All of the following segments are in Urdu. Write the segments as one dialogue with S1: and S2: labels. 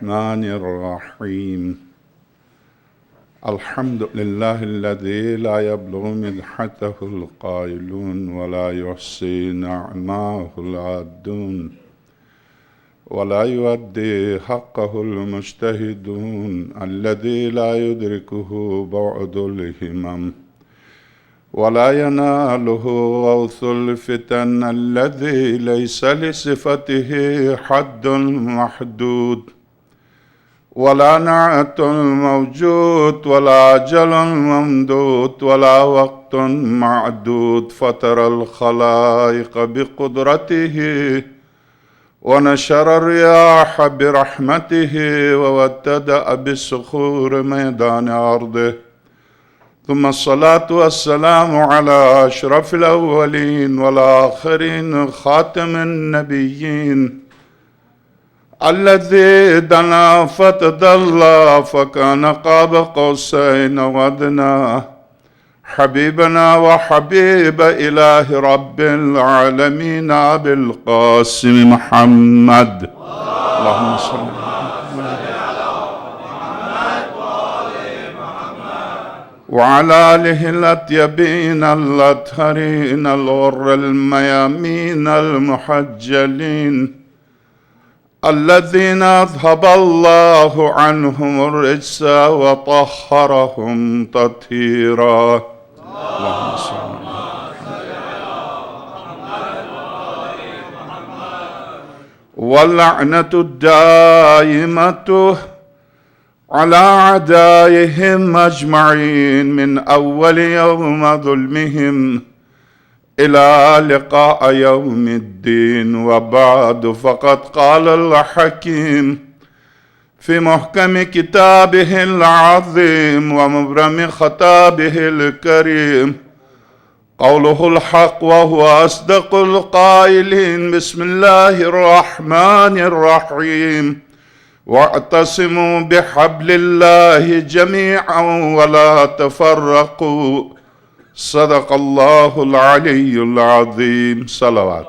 S1: الرحمن الرحيم الحمد لله الذي لا يبلغ مدحته القائلون ولا يحصي نعماه العادون ولا يؤدي حقه المجتهدون الذي لا يدركه بعد الهمم ولا يناله غوث الفتن الذي ليس لصفته حد محدود ولا نعت موجود ولا أجل ممدود ولا وقت معدود فطر الخلائق بقدرته ونشر الرياح برحمته وودد بالصخور ميدان أرضه ثم الصلاة والسلام على أشرف الأولين والآخرين خاتم النبيين الذي دنا فتدلى فكان قاب قوسين وأدنى حبيبنا وحبيب إله رب العالمين أبي القاسم محمد اللهم صل وعلى آله الأطيبين الأطهرين الغر الميامين المحجلين الذين أذهب الله عنهم الرجس وطهرهم تطهيرا اللهم صل واللعنة الدائمة على أعدائهم أجمعين من أول يوم ظلمهم إلى لقاء يوم الدين وبعد فقد قال الحكيم في محكم كتابه العظيم ومبرم خطابه الكريم قوله الحق وهو أصدق القائلين بسم الله الرحمن الرحيم واعتصموا بحبل الله جميعا ولا تفرقوا صدق الله العلي العظيم صلوات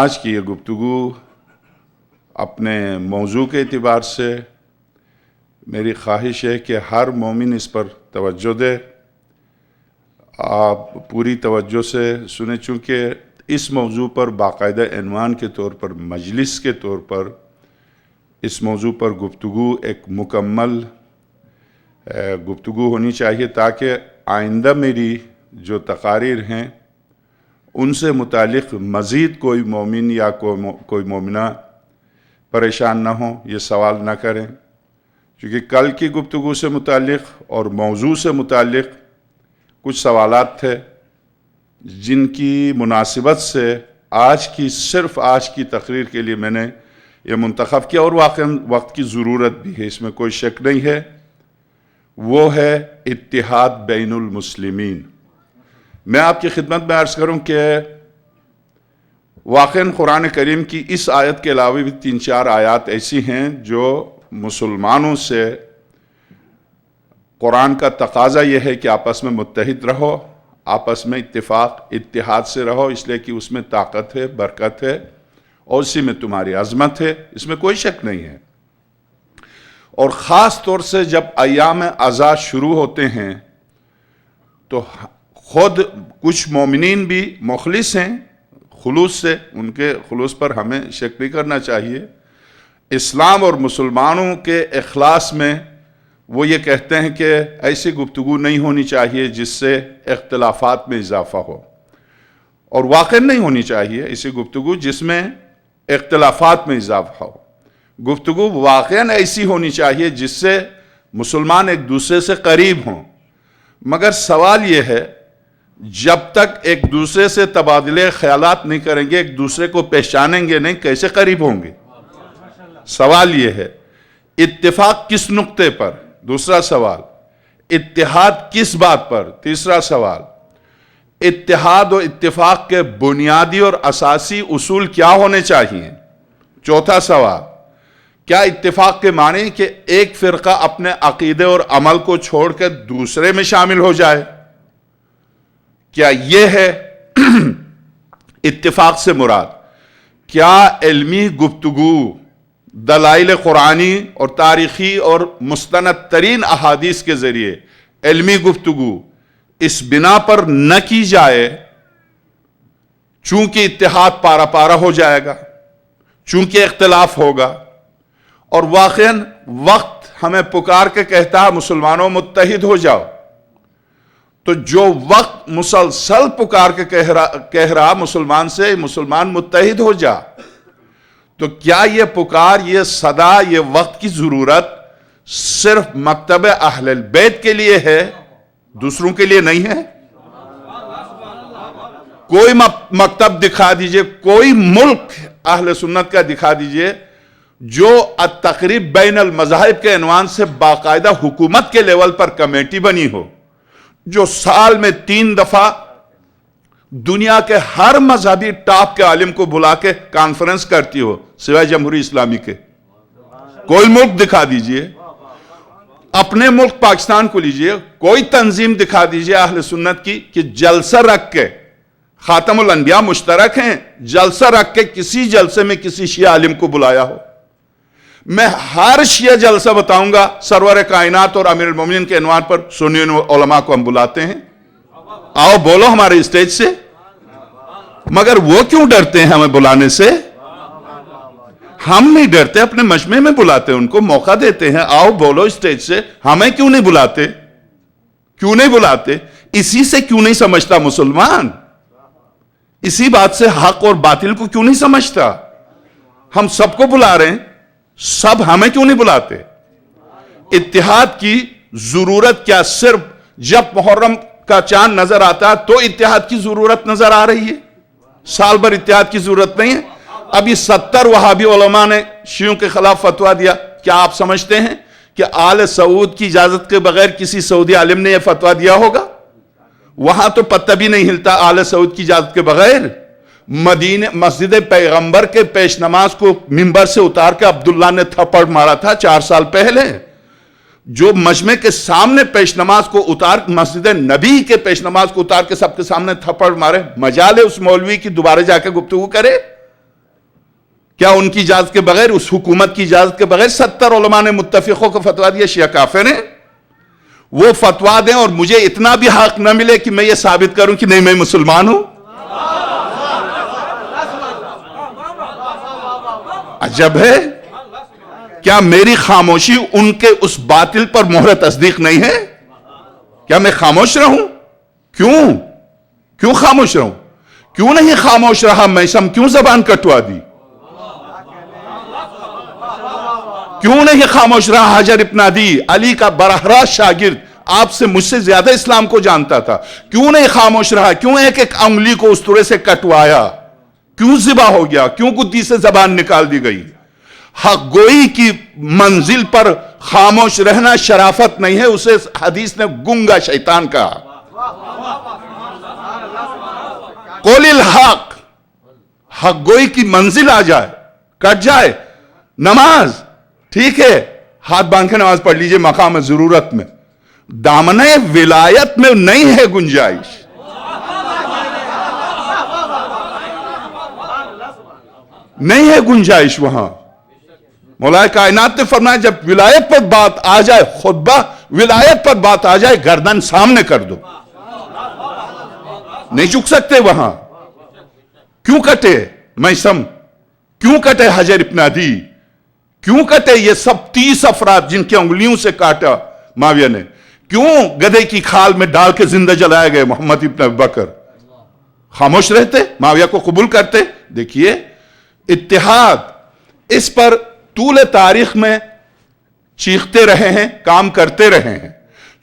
S1: آج کی یہ گفتگو اپنے موضوع کے اعتبار سے میری خواہش ہے کہ ہر مومن اس پر توجہ دے، آپ پوری توجہ سے سنیں، چونکہ اس موضوع پر باقاعدہ عنوان کے طور پر مجلس کے طور پر اس موضوع پر گفتگو ایک مکمل گفتگو ہونی چاہیے تاکہ آئندہ میری جو تقاریر ہیں ان سے متعلق مزید کوئی مومن یا کوئی مومنہ پریشان نہ ہوں، یہ سوال نہ کریں، کیونکہ کل کی گفتگو سے متعلق اور موضوع سے متعلق کچھ سوالات تھے جن کی مناسبت سے صرف آج کی تقریر کے لیے میں نے یہ منتخب کیا، اور واقعاً وقت کی ضرورت بھی ہے، اس میں کوئی شک نہیں ہے۔ وہ ہے اتحاد بین المسلمین۔ میں آپ کی خدمت میں عرض کروں کہ واقعاً قرآن کریم کی اس آیت کے علاوہ بھی 3-4 آیات ایسی ہیں جو مسلمانوں سے قرآن کا تقاضا یہ ہے کہ آپس میں متحد رہو، آپس میں اتحاد سے رہو، اس لیے کہ اس میں طاقت ہے، برکت ہے، اور اسی میں تمہاری عظمت ہے، اس میں کوئی شک نہیں ہے۔ اور خاص طور سے جب ایام عزا شروع ہوتے ہیں تو خود کچھ مومنین بھی مخلص ہیں خلوص سے، ان کے خلوص پر ہمیں شک نہیں کرنا چاہیے۔ اسلام اور مسلمانوں کے اخلاص میں وہ یہ کہتے ہیں کہ ایسی گفتگو نہیں ہونی چاہیے جس سے اختلافات میں اضافہ ہو، اور واقع نہیں ہونی چاہیے ایسی گفتگو جس میں اختلافات میں اضافہ ہو۔ گفتگو واقعاً ایسی ہونی چاہیے جس سے مسلمان ایک دوسرے سے قریب ہوں، مگر سوال یہ ہے جب تک ایک دوسرے سے تبادلے خیالات نہیں کریں گے، ایک دوسرے کو پہچانیں گے نہیں، کیسے قریب ہوں گے؟ سوال یہ ہے اتفاق کس نقطے پر؟ دوسرا سوال اتحاد کس بات پر؟ تیسرا سوال اتحاد و اتفاق کے بنیادی اور اساسی اصول کیا ہونے چاہیے؟ چوتھا سوال کیا اتفاق کے معنی کہ ایک فرقہ اپنے عقیدے اور عمل کو چھوڑ کر دوسرے میں شامل ہو جائے؟ کیا یہ ہے اتفاق سے مراد کیا علمی گفتگو دلائل قرآنی اور تاریخی اور مستند ترین احادیث کے ذریعے علمی گفتگو اس بنا پر نہ کی جائے چونکہ اتحاد پارا پارا ہو جائے گا، چونکہ اختلاف ہوگا، اور واقعاً وقت ہمیں پکار کے کہتا ہے مسلمانوں متحد ہو جاؤ، تو جو وقت مسلسل پکار کے کہہ رہا مسلمان سے مسلمان متحد ہو جا، تو کیا یہ پکار، یہ صدا، یہ وقت کی ضرورت صرف مکتب اہل البیت کے لیے ہے، دوسروں کے لیے نہیں ہے؟ کوئی مکتب دکھا دیجئے، کوئی ملک اہل سنت کا دکھا دیجئے جو التقریب بین المذاہب کے عنوان سے باقاعدہ حکومت کے لیول پر کمیٹی بنی ہو، جو سال میں 3 دفعہ دنیا کے ہر مذہبی ٹاپ کے عالم کو بلا کے کانفرنس کرتی ہو سوائے جمہوری اسلامی کے؟ کوئی ملک دکھا دیجئے، اپنے ملک پاکستان کو لیجئے، کوئی تنظیم دکھا دیجئے اہل سنت کی کہ جلسہ رکھ کے، خاتم الانبیاء مشترک ہیں، جلسہ رکھ کے کسی جلسے میں کسی شیعہ عالم کو بلایا ہو۔ میں ہر شیعہ جلسہ بتاؤں گا، سرور کائنات اور امیر المومنین کے عنوان پر سنی علماء کو ہم بلاتے ہیں، آؤ بولو ہمارے اسٹیج سے، مگر وہ کیوں ڈرتے ہیں ہمیں بلانے سے؟ ہم نہیں ڈرتے، اپنے مجمع میں بلاتے ہیں، ان کو موقع دیتے ہیں، آؤ بولو اسٹیج سے، ہمیں کیوں نہیں بلاتے؟ کیوں نہیں بلاتے؟ اسی سے کیوں نہیں سمجھتا مسلمان؟ اسی بات سے حق اور باطل کو کیوں نہیں سمجھتا؟ ہم سب کو بلا رہے ہیں، سب ہمیں کیوں نہیں بلاتے؟ اتحاد کی ضرورت کیا صرف جب محرم کا چاند نظر آتا ہے تو اتحاد کی ضرورت نظر آ رہی ہے؟ سال بھر اتحاد کی ضرورت نہیں ہے؟ ابھی 70 وہابی علماء نے شیعوں کے خلاف فتویٰ دیا، کیا آپ سمجھتے ہیں کہ آل سعود کی اجازت کے بغیر کسی سعودی عالم نے یہ فتویٰ دیا ہوگا؟ وہاں تو پتہ بھی نہیں ہلتا آل سعود کی اجازت کے بغیر۔ مدینہ مسجد پیغمبر کے پیش نماز کو منبر سے اتار کے عبداللہ نے تھپڑ مارا تھا 4 سال پہلے۔ جو مجمع کے سامنے پیش نماز کو اتار، مسجد نبی کے پیش نماز کو اتار کے سب کے سامنے تھپڑ مارے، مجال ہے اس مولوی کی دوبارہ جا کے گفتگو کرے؟ کیا ان کی اجازت کے بغیر، اس حکومت کی اجازت کے بغیر 70 علماء نے متفقوں کو فتویٰ دیا شیعہ کافر ہیں؟ وہ فتویٰ دیں اور مجھے اتنا بھی حق نہ ملے کہ میں یہ ثابت کروں کہ نہیں میں مسلمان ہوں؟ عجب ہے۔ کیا میری خاموشی ان کے اس باطل پر مہر تصدیق نہیں ہے؟ کیا میں خاموش رہوں؟ کیوں خاموش رہوں؟ کیوں نہیں خاموش رہا میں؟ کیوں زبان کٹوا دی؟ کیوں نہیں خاموش رہا حجر ابن عدی، علی کا براہ راست شاگرد، آپ سے مجھ سے زیادہ اسلام کو جانتا تھا؟ کیوں نہیں خاموش رہا؟ کیوں ایک ایک انگلی کو اس طرح سے کٹوایا؟ کیوں ذبح ہو گیا؟ کیوں گدی سے زبان نکال دی گئی؟ حق گوئی کی منزل پر خاموش رہنا شرافت نہیں ہے، اسے حدیث نے گنگا شیطان کہا۔ قول الحق، حق گوئی کی منزل آ جائے، کٹ جائے۔ نماز ٹھیک ہے، ہاتھ باندھ کے نماز پڑھ لیجئے مقام ضرورت میں، دامنِ ولایت میں نہیں ہے گنجائش۔ نہیں ہے گنجائش وہاں۔ مولا کائنات نے فرمایا جب ولایت پر بات آ جائے، خطبہ ولایت پر بات آ جائے، گردن سامنے کر دو، نہیں جھک سکتے وہاں۔ کیوں کٹے میثم؟ کیوں کٹے حجر ابن عدی؟ کیوں کٹے یہ سب 30 افراد جن کی انگلیوں سے کاٹا معاویہ نے؟ کیوں گدھے کی کھال میں ڈال کے زندہ جلائے گئے محمد ابن ابوبکر؟ خاموش رہتے، معاویہ کو قبول کرتے؟ دیکھیے اتحاد، اس پر طول تاریخ میں چیختے رہے ہیں، کام کرتے رہے ہیں۔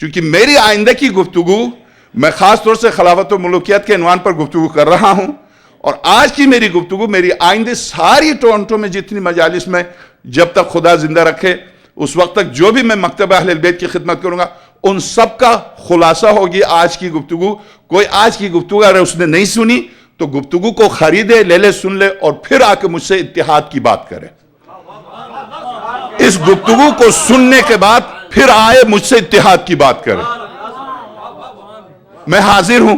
S1: چونکہ میری آئندہ کی گفتگو، میں خاص طور سے خلافت و ملوکیت کے عنوان پر گفتگو کر رہا ہوں، اور آج کی میری گفتگو میری آئندہ ساری ٹورنٹو میں جتنی مجالس میں جب تک خدا زندہ رکھے اس وقت تک جو بھی میں مکتب اہل البیت کی خدمت کروں گا ان سب کا خلاصہ ہوگی آج کی گفتگو۔ کوئی آج کی گفتگو اگر اس نے نہیں سنی تو گفتگو کو خریدے، لے لے، سن لے، اور پھر آ کے مجھ سے اتحاد کی بات کرے۔ اس گفتگو کو سننے کے بعد پھر آئے مجھ سے اتحاد کی بات کرے۔ میں حاضر ہوں،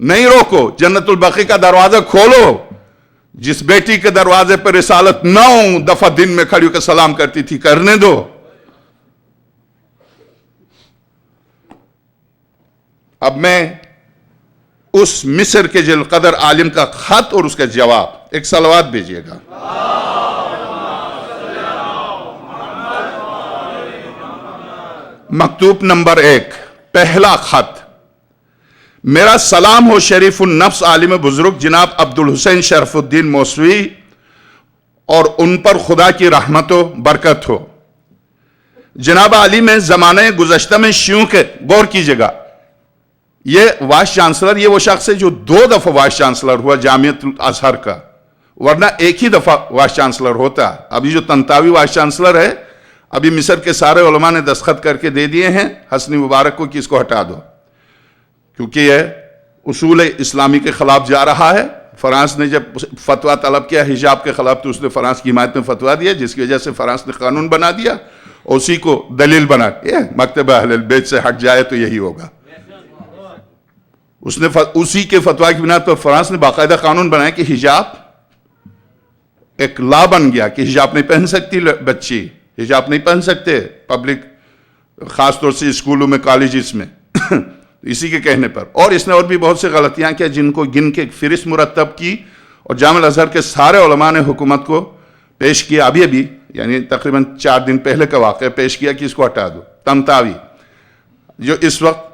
S1: نہیں روکو، جنت البقیع کا دروازہ کھولو. جس بیٹی کے دروازے پر رسالت 9 دفعہ دن میں کھڑی ہو کے سلام کرتی تھی، کرنے دو. اب میں اس مصر کے جل قدر عالم کا خط اور اس کا جواب، ایک صلوات بھیجیے گا. مکتوب نمبر 1، پہلا خط. میرا سلام ہو شریف النفس عالم بزرگ جناب عبدالحسین شرف الدین موسوی اور ان پر خدا کی رحمت و برکت ہو. جناب عالی میں زمانہ گزشتہ میں شیعوں کے، غور کیجئے گا، یہ وائس چانسلر، یہ وہ شخص ہے جو 2 دفعہ وائس چانسلر ہوا جامعۃ الازہر کا، ورنہ ایک ہی دفعہ وائس چانسلر ہوتا. ابھی جو طنطاوی وائس چانسلر ہے، ابھی مصر کے سارے علماء نے دستخط کر کے دے دیے ہیں حسنی مبارک کو کہ اس کو ہٹا دو، کیونکہ یہ اصول اسلامی کے خلاف جا رہا ہے. فرانس نے جب فتویٰ طلب کیا حجاب کے خلاف تو اس نے فرانس کی حمایت میں فتویٰ دیا، جس کی وجہ سے فرانس نے قانون بنا دیا اور اسی کو دلیل بنا کے مکتب اہل البیت سے ہٹ جائے تو یہی ہوگا. اس نے اسی کے فتویٰ کی بنا پر فرانس نے باقاعدہ قانون بنایا کہ حجاب ایک لا بن گیا کہ حجاب نہیں پہن سکتی بچی، حجاب نہیں پہن سکتے پبلک، خاص طور سے اسکولوں میں، کالجز میں اسی کے کہنے پر. اور اس نے اور بھی بہت سے غلطیاں کیا جن کو گن کے فہرست مرتب کی، اور جامعہ الازہر کے سارے علماء نے حکومت کو پیش کیا، ابھی یعنی تقریباً 4 دن پہلے کا واقعہ پیش کیا کہ اس کو ہٹا دو. طنطاوی جو اس وقت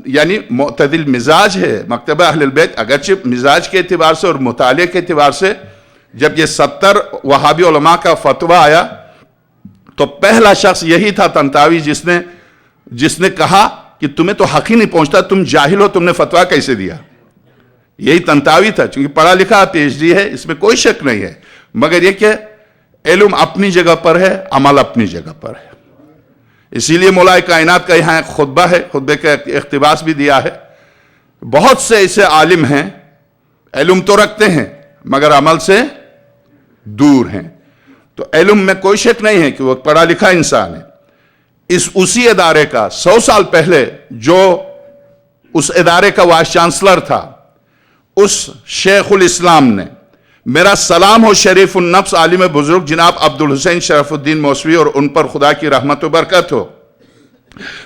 S1: یعنی معتدل مزاج ہے، مکتبہ اہل البیت اگرچہ مزاج کے اعتبار سے اور مطالعے کے اعتبار سے، جب یہ 70 وہابی علماء کا فتویٰ آیا تو پہلا شخص یہی تھا طنطاوی جس نے کہا کہ تمہیں تو حق ہی نہیں پہنچتا، تم جاہل ہو، تم نے فتویٰ کیسے دیا. یہی طنطاوی تھا، چونکہ پڑھا لکھا PhD ہے، اس میں کوئی شک نہیں ہے، مگر یہ کہ علم اپنی جگہ پر ہے، عمل اپنی جگہ پر ہے. اسی لیے مولا کائنات کا یہاں ایک خطبہ ہے، خطبے کا اقتباس بھی دیا ہے. بہت سے ایسے عالم ہیں، علم تو رکھتے ہیں مگر عمل سے دور ہیں. تو علم میں کوئی شک نہیں ہے کہ وہ پڑھا لکھا انسان ہے. اسی ادارے کا 100 سال پہلے جو اس ادارے کا وائس چانسلر تھا، اس شیخ الاسلام نے، میرا سلام ہو شریف النفس عالم بزرگ جناب عبدالحسین شرف الدین موسوی اور ان پر خدا کی رحمت و برکت ہو.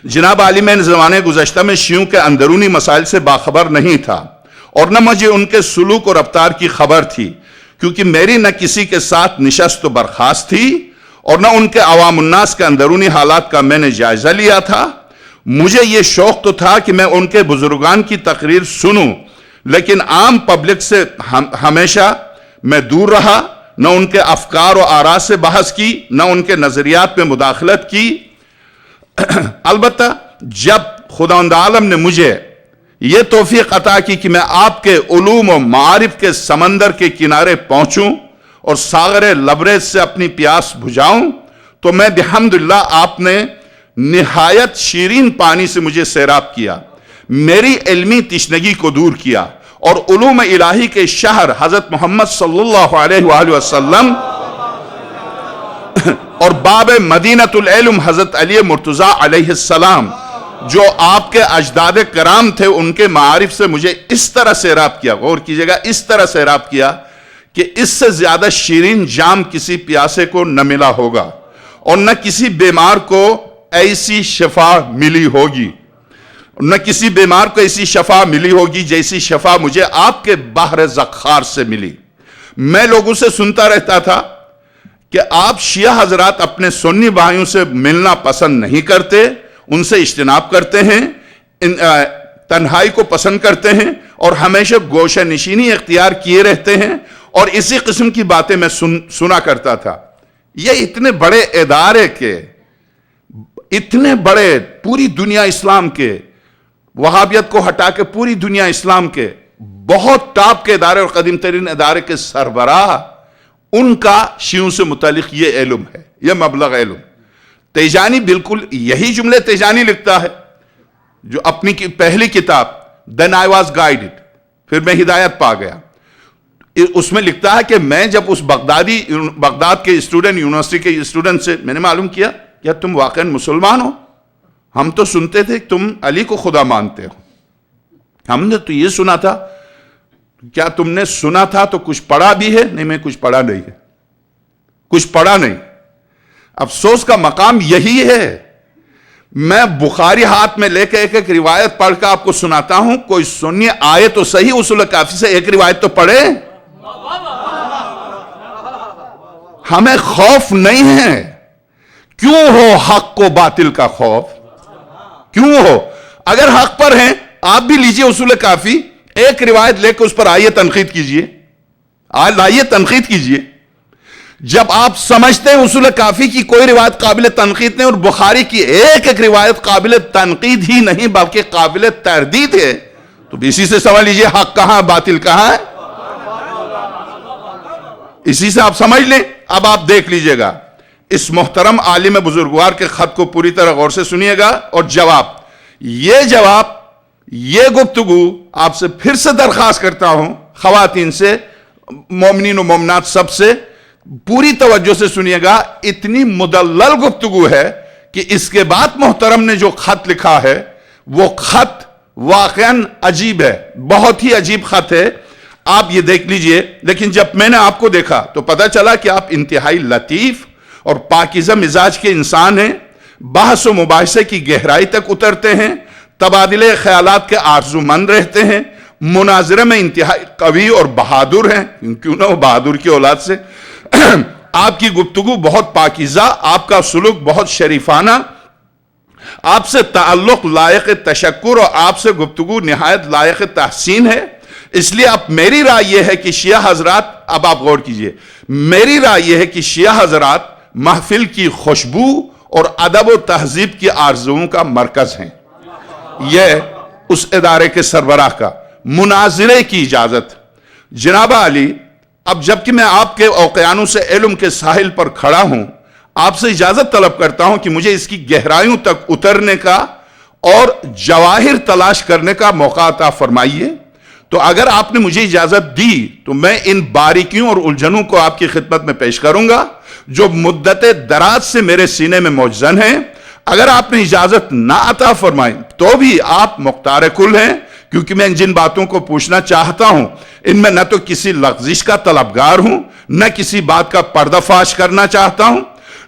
S1: جناب عالم میں زمانے گزشتہ میں شیعوں کے اندرونی مسائل سے باخبر نہیں تھا اور نہ مجھے ان کے سلوک اور رفتار کی خبر تھی، کیونکہ میری نہ کسی کے ساتھ نشست و برخاست تھی اور نہ ان کے عوام الناس کے اندرونی حالات کا میں نے جائزہ لیا تھا. مجھے یہ شوق تو تھا کہ میں ان کے بزرگان کی تقریر سنوں، لیکن عام پبلک سے ہمیشہ میں دور رہا، نہ ان کے افکار و آراء سے بحث کی، نہ ان کے نظریات میں مداخلت کی. البتہ جب خداوند عالم نے مجھے یہ توفیق عطا کی کہ میں آپ کے علوم و معارف کے سمندر کے کنارے پہنچوں اور ساغر لبریز سے اپنی پیاس بجھاؤں، تو میں بحمدللہ آپ نے نہایت شیرین پانی سے مجھے سیراب کیا، میری علمی تشنگی کو دور کیا اور علوم الہی کے شہر حضرت محمد صلی اللہ علیہ وآلہ وسلم اور باب مدینۃ العلم حضرت علی مرتضیٰ علیہ السلام جو آپ کے اجداد کرام تھے، ان کے معارف سے مجھے اس طرح سیراب کیا، غور کیجئے گا، اس طرح سیراب کیا کہ اس سے زیادہ شیرین جام کسی پیاسے کو نہ ملا ہوگا اور نہ کسی بیمار کو ایسی شفا ملی ہوگی، نہ کسی بیمار کو ایسی شفا ملی ہوگی جیسی شفا مجھے آپ کے بحر زخار سے ملی. میں لوگوں سے سنتا رہتا تھا کہ آپ شیعہ حضرات اپنے سنی بھائیوں سے ملنا پسند نہیں کرتے، ان سے اجتناب کرتے ہیں، تنہائی کو پسند کرتے ہیں اور ہمیشہ گوشہ نشینی اختیار کیے رہتے ہیں، اور اسی قسم کی باتیں میں سنا کرتا تھا. یہ اتنے بڑے ادارے کے، اتنے بڑے پوری دنیا اسلام کے، وہابیت کو ہٹا کے پوری دنیا اسلام کے بہت ٹاپ کے ادارے اور قدیم ترین ادارے کے سربراہ، ان کا شیعوں سے متعلق یہ علم ہے، یہ مبلغ علم. تیجانی بالکل یہی جملے تیجانی لکھتا ہے جو اپنی پہلی کتاب Then I was guided، پھر میں ہدایت پا گیا، اس میں لکھتا ہے کہ میں جب اس بغداد کے اسٹوڈنٹ، یونیورسٹی کے اسٹوڈنٹ سے میں نے معلوم کیا کہ تم واقعاً مسلمان ہو، ہم تو سنتے تھے تم علی کو خدا مانتے ہو. ہم نے تو یہ سنا تھا. کیا تم نے سنا تھا تو کچھ پڑھا بھی ہے؟ نہیں، میں کچھ پڑھا نہیں ہے، کچھ پڑھا نہیں. افسوس کا مقام یہی ہے. میں بخاری ہاتھ میں لے کے ایک ایک روایت پڑھ کے آپ کو سناتا ہوں. کوئی سنیے آئے تو صحیح اصول کافی سے ایک روایت تو پڑھے. ہمیں خوف نہیں ہے. کیوں ہو حق کو باطل کا خوف؟ کیوں ہو؟ اگر حق پر ہیں آپ بھی لیجئے اصول کافی، ایک روایت لے کے اس پر آئیے تنقید کیجئے، لائیے تنقید کیجئے. جب آپ سمجھتے ہیں اصول کافی کی کوئی روایت قابل تنقید نہیں اور بخاری کی ایک ایک روایت قابل تنقید ہی نہیں بلکہ قابل تردید ہے، تو اسی سے سمجھ لیجئے حق کہاں باطل کہاں ہے. اسی سے آپ سمجھ لیں. اب آپ دیکھ لیجئے گا اس محترم عالم بزرگوار کے خط کو پوری طرح غور سے سنیے گا، اور جواب یہ گفتگو آپ سے پھر سے درخواست کرتا ہوں، خواتین سے، مومنین و مومنات سب سے پوری توجہ سے سنیے گا. اتنی مدلل گفتگو ہے کہ اس کے بعد محترم نے جو خط لکھا ہے وہ خط واقعاً عجیب ہے، بہت ہی عجیب خط ہے. آپ یہ دیکھ لیجئے. لیکن جب میں نے آپ کو دیکھا تو پتہ چلا کہ آپ انتہائی لطیف اور پاکیزہ مزاج کے انسان ہیں، بحث و مباحثے کی گہرائی تک اترتے ہیں، تبادلے خیالات کے آرزو مند رہتے ہیں، مناظرے میں انتہائی قوی اور بہادر ہیں، کیوں نہ وہ بہادر کی اولاد سے. آپ کی گفتگو بہت پاکیزہ، آپ کا سلوک بہت شریفانہ، آپ سے تعلق لائق تشکر اور آپ سے گفتگو نہایت لائق تحسین ہے. اس لیے اب میری رائے یہ ہے کہ شیعہ حضرات، اب آپ غور کیجئے، میری رائے یہ ہے کہ شیعہ حضرات محفل کی خوشبو اور ادب و تہذیب کی آرزوؤں کا مرکز ہیں. یہ اس ادارے کے سربراہ کا مناظرے کی اجازت. جناب علی، اب جبکہ میں آپ کے اوقیانوس علم کے ساحل پر کھڑا ہوں، آپ سے اجازت طلب کرتا ہوں کہ مجھے اس کی گہرائیوں تک اترنے کا اور جواہر تلاش کرنے کا موقع عطا فرمائیے. تو اگر آپ نے مجھے اجازت دی تو میں ان باریکیوں اور الجھنوں کو آپ کی خدمت میں پیش کروں گا جو مدت دراز سے میرے سینے میں موجزن ہیں. اگر آپ نے اجازت نہ عطا فرمائیں تو بھی آپ مختار کل ہیں، کیونکہ میں جن باتوں کو پوچھنا چاہتا ہوں ان میں نہ تو کسی لغزش کا طلبگار ہوں، نہ کسی بات کا پردہ فاش کرنا چاہتا ہوں،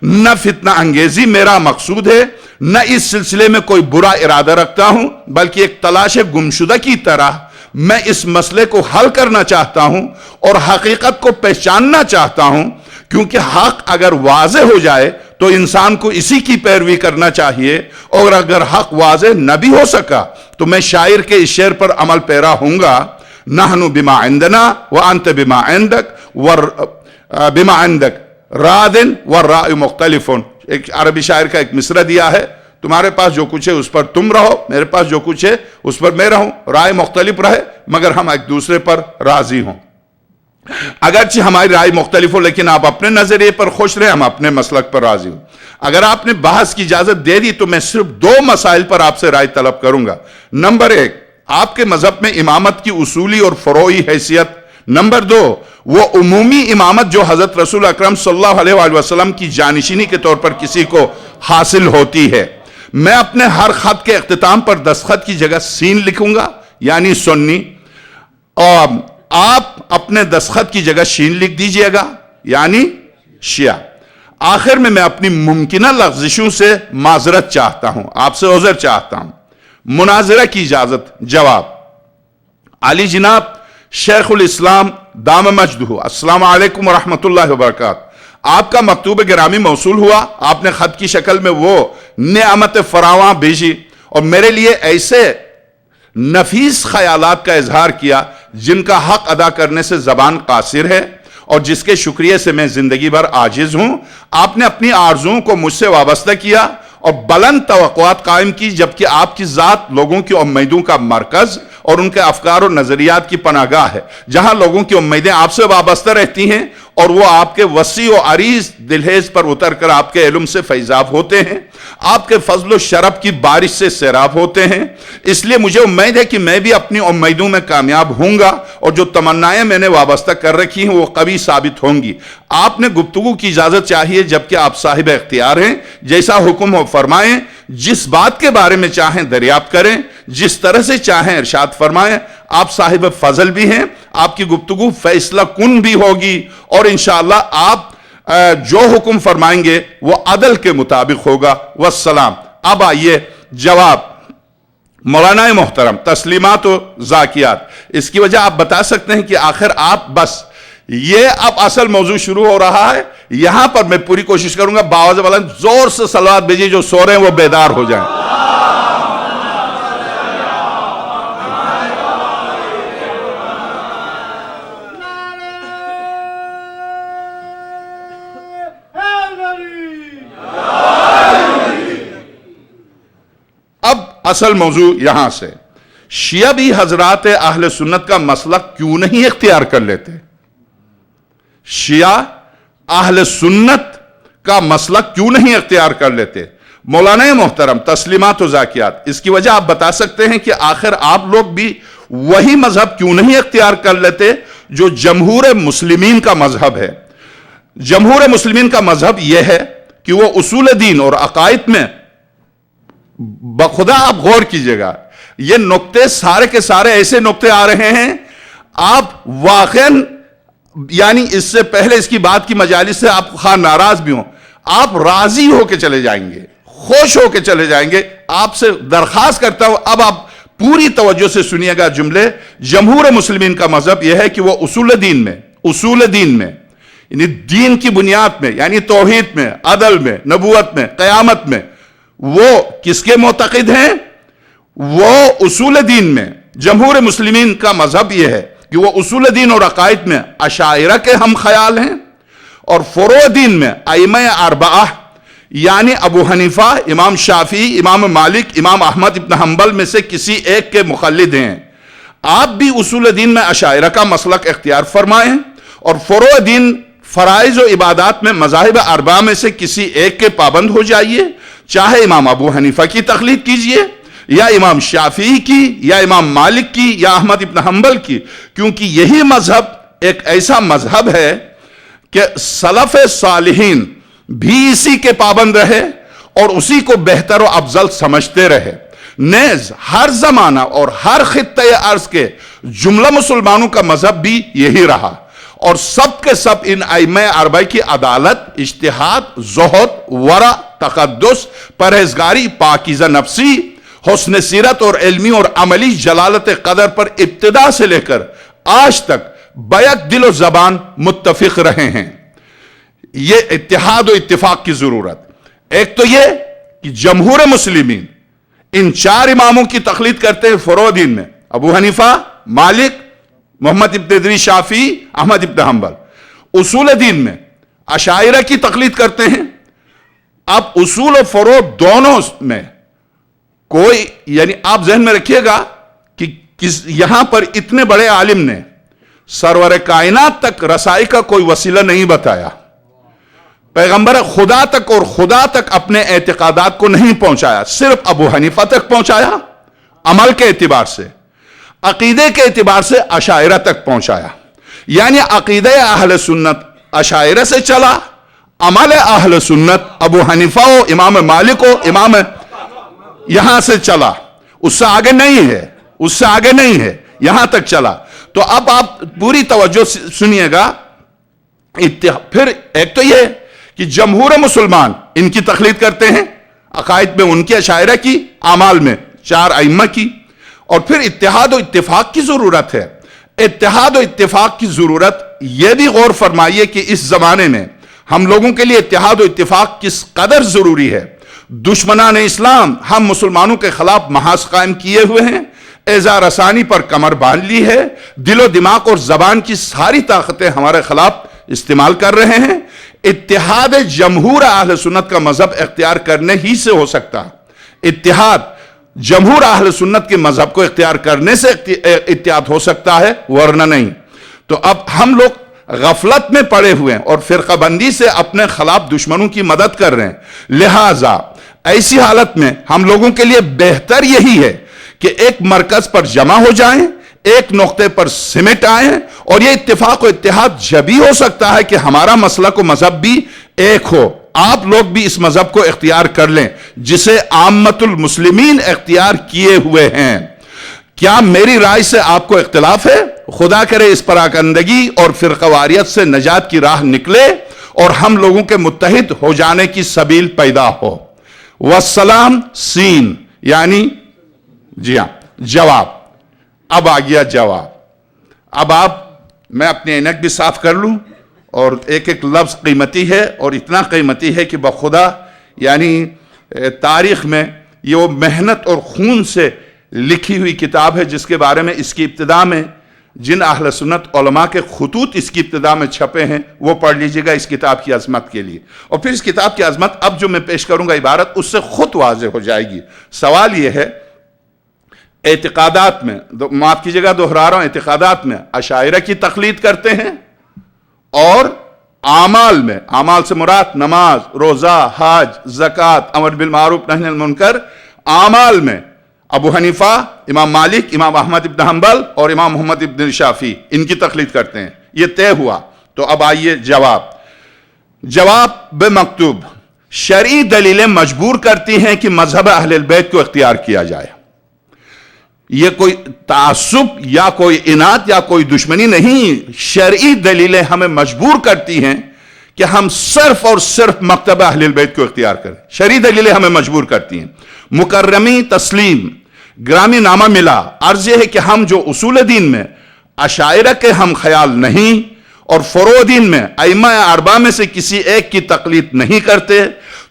S1: نہ فتنہ انگیزی میرا مقصود ہے، نہ اس سلسلے میں کوئی برا ارادہ رکھتا ہوں، بلکہ ایک تلاش گمشدہ کی طرح میں اس مسئلے کو حل کرنا چاہتا ہوں اور حقیقت کو پہچاننا چاہتا ہوں. کیونکہ حق اگر واضح ہو جائے تو انسان کو اسی کی پیروی کرنا چاہیے، اور اگر حق واضح نہ بھی ہو سکا تو میں شاعر کے اس شعر پر عمل پیرا ہوں گا. نحن بما عندنا وانت بما عندك بما عندك راد والرأي مختلف. ایک عربی شاعر کا ایک مصرع دیا ہے، تمہارے پاس جو کچھ ہے اس پر تم رہو، میرے پاس جو کچھ ہے اس پر میں رہوں. رائے مختلف رہے مگر ہم ایک دوسرے پر راضی ہوں. اگرچہ ہماری رائے مختلف ہو لیکن آپ اپنے نظریے پر خوش رہے، ہم اپنے مسلک پر راضی ہوں. اگر آپ نے بحث کی اجازت دے دی تو میں صرف 2 مسائل پر آپ سے رائے طلب کروں گا. نمبر 1، آپ کے مذہب میں امامت کی اصولی اور فروعی حیثیت. نمبر 2، وہ عمومی امامت جو حضرت رسول اکرم صلی اللہ علیہ وآلہ وسلم کی جانشینی کے طور پر کسی کو حاصل ہوتی ہے. میں اپنے ہر خط کے اختتام پر دستخط کی جگہ سین لکھوں گا یعنی سنی، اور آپ اپنے دستخط کی جگہ شین لکھ دیجئے گا یعنی شیعہ. آخر میں اپنی ممکنہ لغزشوں سے معذرت چاہتا ہوں، آپ سے عذر چاہتا ہوں. مناظرہ کی اجازت. جواب. علی جناب شیخ الاسلام دام مجدہ، السلام علیکم ورحمۃ اللہ وبرکاتہ. آپ کا مکتوب گرامی موصول ہوا. آپ نے خط کی شکل میں وہ نعمت فراواں بھیجی اور میرے لیے ایسے نفیس خیالات کا اظہار کیا جن کا حق ادا کرنے سے زبان قاصر ہے اور جس کے شکریہ سے میں زندگی بھر عاجز ہوں. آپ نے اپنی آرزوؤں کو مجھ سے وابستہ کیا اور بلند توقعات قائم کی، جبکہ آپ کی ذات لوگوں کی امیدوں کا مرکز اور ان کے افکار اور نظریات کی پناہ گاہ ہے، جہاں لوگوں کی امیدیں آپ سے وابستہ رہتی ہیں اور وہ آپ کے وسیع و عریض دلہیز پر اتر کر آپ کے علم سے فیضاب ہوتے ہیں، آپ کے فضل و شرف کی بارش سے سیراب ہوتے ہیں. اس لیے مجھے امید ہے کہ میں بھی اپنی امیدوں میں کامیاب ہوں گا اور جو تمنائیں میں نے وابستہ کر رکھی ہیں وہ قوی ثابت ہوں گی. آپ نے گفتگو کی اجازت چاہیے جبکہ آپ صاحب اختیار ہیں. جیسا حکم ہو فرمائیں، جس بات کے بارے میں چاہیں دریافت کریں. جس طرح سے چاہیں ارشاد فرمائیں. آپ صاحب فضل بھی ہیں, آپ کی گفتگو فیصلہ کن بھی ہوگی, اور انشاءاللہ آپ جو حکم فرمائیں گے وہ عدل کے مطابق ہوگا. والسلام. اب آئیے جواب. مولانا محترم, تسلیمات و زاکیات, اس کی وجہ آپ بتا سکتے ہیں کہ آخر آپ بس یہ اب اصل موضوع شروع ہو رہا ہے, یہاں پر میں پوری کوشش کروں گا باوجہ والا زور سے صلوات بھیجیے, جو سو رہے ہیں وہ بیدار ہو جائیں. اب اصل موضوع یہاں سے, شیعہ بھی حضرات اہل سنت کا مسلک کیوں نہیں اختیار کر لیتے؟ شیعہ اہل سنت کا مسلک کیوں نہیں اختیار کر لیتے؟ مولانا محترم, تسلیمات و زاکیات, اس کی وجہ آپ بتا سکتے ہیں کہ آخر آپ لوگ بھی وہی مذہب کیوں نہیں اختیار کر لیتے جو جمہور مسلمین کا مذہب ہے؟ جمہور مسلمین کا مذہب یہ ہے کہ وہ اصول دین اور عقائد میں, بخدا آپ غور کیجئے گا, یہ نقطے سارے کے سارے ایسے نقطے آ رہے ہیں, آپ واقعاً یعنی اس سے پہلے اس کی بات کی مجالس سے آپ خواہ ناراض بھی ہوں, آپ راضی ہو کے چلے جائیں گے, خوش ہو کے چلے جائیں گے. آپ سے درخواست کرتا ہوں اب آپ پوری توجہ سے سنیے گا جملے. جمہور مسلمین کا مذہب یہ ہے کہ وہ اصول دین میں یعنی دین کی بنیاد میں, یعنی توحید میں, عدل میں, نبوت میں, قیامت میں, وہ کس کے معتقد ہیں؟ وہ اصول دین میں. جمہور مسلمین کا مذہب یہ ہے کہ وہ اصول دین اور عقائد میں اشاعرہ کے ہم خیال ہیں, اور فروع دین میں ائمہ اربعہ یعنی ابو حنیفہ, امام شافعی, امام مالک, امام احمد ابن حنبل میں سے کسی ایک کے مقلد ہیں. آپ بھی اصول دین میں اشاعرہ کا مسلک اختیار فرمائیں, اور فروع دین فرائض و عبادات میں مذاہب اربعہ میں سے کسی ایک کے پابند ہو جائیے, چاہے امام ابو حنیفہ کی تقلید کیجئے یا امام شافعی کی یا امام مالک کی یا احمد ابن حنبل کی, کیونکہ یہی مذہب ایک ایسا مذہب ہے کہ سلف صالحین بھی اسی کے پابند رہے اور اسی کو بہتر و افضل سمجھتے رہے. نیز ہر زمانہ اور ہر خطۂ ارض کے جملہ مسلمانوں کا مذہب بھی یہی رہا, اور سب کے سب ان ائمہ اربعہ کی عدالت, اجتہاد, زہد, ورع, تقدس, پرہیزگاری, پاکیزہ نفسی, حسن سیرت اور علمی اور عملی جلالت قدر پر ابتدا سے لے کر آج تک بیک دل و زبان متفق رہے ہیں. یہ اتحاد و اتفاق کی ضرورت. ایک تو یہ کہ جمہور مسلمین ان چار اماموں کی تقلید کرتے ہیں فروع دین میں, ابو حنیفہ, مالک, محمد ابن ادریس شافعی, احمد ابن حنبل. اصول دین میں اشاعرہ کی تقلید کرتے ہیں. اب اصول و فروع دونوں میں کوئی, یعنی آپ ذہن میں رکھیے گا کہ یہاں پر اتنے بڑے عالم نے سرور کائنات تک رسائی کا کوئی وسیلہ نہیں بتایا, پیغمبر خدا تک اور خدا تک اپنے اعتقادات کو نہیں پہنچایا, صرف ابو حنیفہ تک پہنچایا عمل کے اعتبار سے, عقیدے کے اعتبار سے اشاعرہ تک پہنچایا. یعنی عقیدہ اہل سنت اشاعرہ سے چلا, عمل اہل سنت ابو حنیفہ و امام مالک و امام یہاں سے چلا, اس سے آگے نہیں ہے, یہاں تک چلا. تو اب آپ پوری توجہ سنیے گا. پھر ایک تو یہ کہ جمہور مسلمان ان کی تقلید کرتے ہیں, عقائد میں ان کی, اشاعرہ کی, اعمال میں چار ائمہ کی. اور پھر اتحاد و اتفاق کی ضرورت ہے. اتحاد و اتفاق کی ضرورت, یہ بھی غور فرمائیے کہ اس زمانے میں ہم لوگوں کے لیے اتحاد و اتفاق کس قدر ضروری ہے. دشمنان اسلام ہم مسلمانوں کے خلاف محاذ قائم کیے ہوئے ہیں, ایذا رسانی پر کمر باندھ لی ہے, دل و دماغ اور زبان کی ساری طاقتیں ہمارے خلاف استعمال کر رہے ہیں. اتحاد جمہور اہل سنت کا مذہب اختیار کرنے ہی سے ہو سکتا. اتحاد جمہور اہل سنت کے مذہب کو اختیار کرنے سے اتحاد ہو سکتا ہے, ورنہ نہیں. تو اب ہم لوگ غفلت میں پڑے ہوئے ہیں اور فرقہ بندی سے اپنے خلاف دشمنوں کی مدد کر رہے ہیں. لہٰذا ایسی حالت میں ہم لوگوں کے لیے بہتر یہی ہے کہ ایک مرکز پر جمع ہو جائیں, ایک نقطے پر سمٹ آئیں, اور یہ اتفاق و اتحاد جبھی ہو سکتا ہے کہ ہمارا مسلک و مذہب بھی ایک ہو. آپ لوگ بھی اس مذہب کو اختیار کر لیں جسے عامت المسلمین اختیار کیے ہوئے ہیں۔ کیا میری رائے سے آپ کو اختلاف ہے؟ خدا کرے اس پراکندگی اور فرقواریت سے نجات کی راہ نکلے اور ہم لوگوں کے متحد ہو جانے کی سبیل پیدا ہو۔ والسلام سین، یعنی جی ہاں جواب۔ اب آ گیا جواب۔ اب میں اپنی عینک بھی صاف کر لوں، اور ایک ایک لفظ قیمتی ہے، اور اتنا قیمتی ہے کہ بخدا یعنی تاریخ میں یہ وہ محنت اور خون سے لکھی ہوئی کتاب ہے جس کے بارے میں اس کی ابتدا میں جن اہل سنت علماء کے خطوط اس کی ابتدا میں چھپے ہیں وہ پڑھ لیجئے گا اس کتاب کی عظمت کے لیے، اور پھر اس کتاب کی عظمت اب جو میں پیش کروں گا عبارت اس سے خود واضح ہو جائے گی۔ سوال یہ ہے، اعتقادات میں معاف کیجئے گا دہرا رہا ہوں، اعتقادات میں اشاعرہ کی تقلید کرتے ہیں، اور اعمال میں، اعمال سے مراد نماز، روزہ، حج، زکوٰۃ، امر بالمعروف نہی عن المنکر، اعمال میں ابو حنیفہ، امام مالک، امام احمد ابن حنبل اور امام محمد ابن شافعی ان کی تقلید کرتے ہیں۔ یہ طے ہوا۔ تو اب آئیے جواب بمکتوب۔ شرعی دلیلیں مجبور کرتی ہیں کہ مذہب اہل البیت کو اختیار کیا جائے۔ یہ کوئی تعصب یا کوئی عناد یا کوئی دشمنی نہیں، شرعی دلیلیں ہمیں مجبور کرتی ہیں کہ ہم صرف اور صرف مکتب اہل البیت کو اختیار کریں۔ شرعی دلیلیں ہمیں مجبور کرتی ہیں۔ مکرمی تسلیم گرامی نامہ ملا، عرض یہ ہے کہ ہم جو اصول دین میں اشاعرہ کے ہم خیال نہیں اور فروع دین میں ائمہ اربعہ میں سے کسی ایک کی تقلید نہیں کرتے،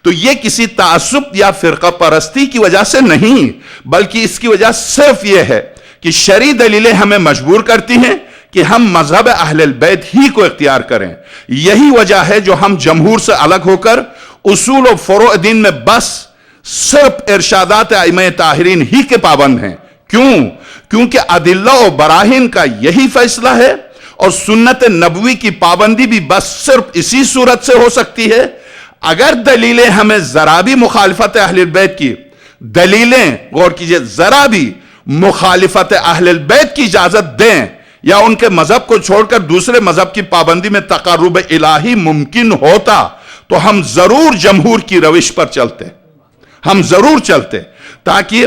S1: تو یہ کسی تعصب یا فرقہ پرستی کی وجہ سے نہیں، بلکہ اس کی وجہ صرف یہ ہے کہ شرعی دلیلیں ہمیں مجبور کرتی ہیں کہ ہم مذہب اہل البیت ہی کو اختیار کریں۔ یہی وجہ ہے جو ہم جمہور سے الگ ہو کر اصول و فروع دین میں بس صرف ارشادات ائمہ طاہرین ہی کے پابند ہیں۔ کیوں؟ کیونکہ ادلہ و براہین کا یہی فیصلہ ہے، اور سنت نبوی کی پابندی بھی بس صرف اسی صورت سے ہو سکتی ہے اگر دلیلیں ہمیں ذرا بھی مخالفت اہل البیت کی دلیلیں، غور کیجئے، ذرا بھی مخالفت اہل البیت کی اجازت دیں یا ان کے مذہب کو چھوڑ کر دوسرے مذہب کی پابندی میں تقرب الہی ممکن ہوتا تو ہم ضرور جمہور کی روش پر چلتے، ہم ضرور چلتے، تاکہ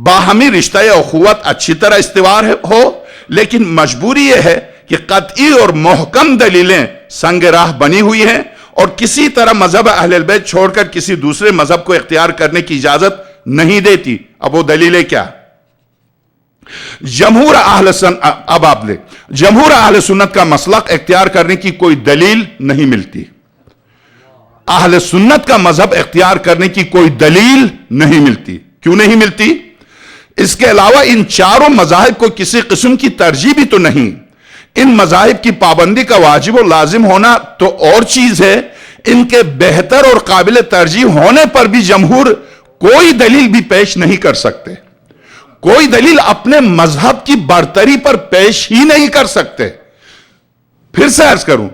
S1: باہمی رشتہ اخوت اچھی طرح استوار ہو۔ لیکن مجبوری یہ ہے کہ قطعی اور محکم دلیلیں سنگ راہ بنی ہوئی ہیں، اور کسی طرح مذہب اہل البیت چھوڑ کر کسی دوسرے مذہب کو اختیار کرنے کی اجازت نہیں دیتی۔ اب وہ دلیلیں کیا؟ جمہور اہل سنت کا مسلک اختیار کرنے کی کوئی دلیل نہیں ملتی۔ اہل سنت کا مذہب اختیار کرنے کی کوئی دلیل نہیں ملتی۔ کیوں نہیں ملتی؟ اس کے علاوہ ان چاروں مذاہب کو کسی قسم کی ترجیح بھی تو نہیں۔ ان مذاہب کی پابندی کا واجب و لازم ہونا تو اور چیز ہے، ان کے بہتر اور قابل ترجیح ہونے پر بھی جمہور کوئی دلیل بھی پیش نہیں کر سکتے، کوئی دلیل اپنے مذہب کی برتری پر پیش ہی نہیں کر سکتے۔ پھر سے عرض کروں،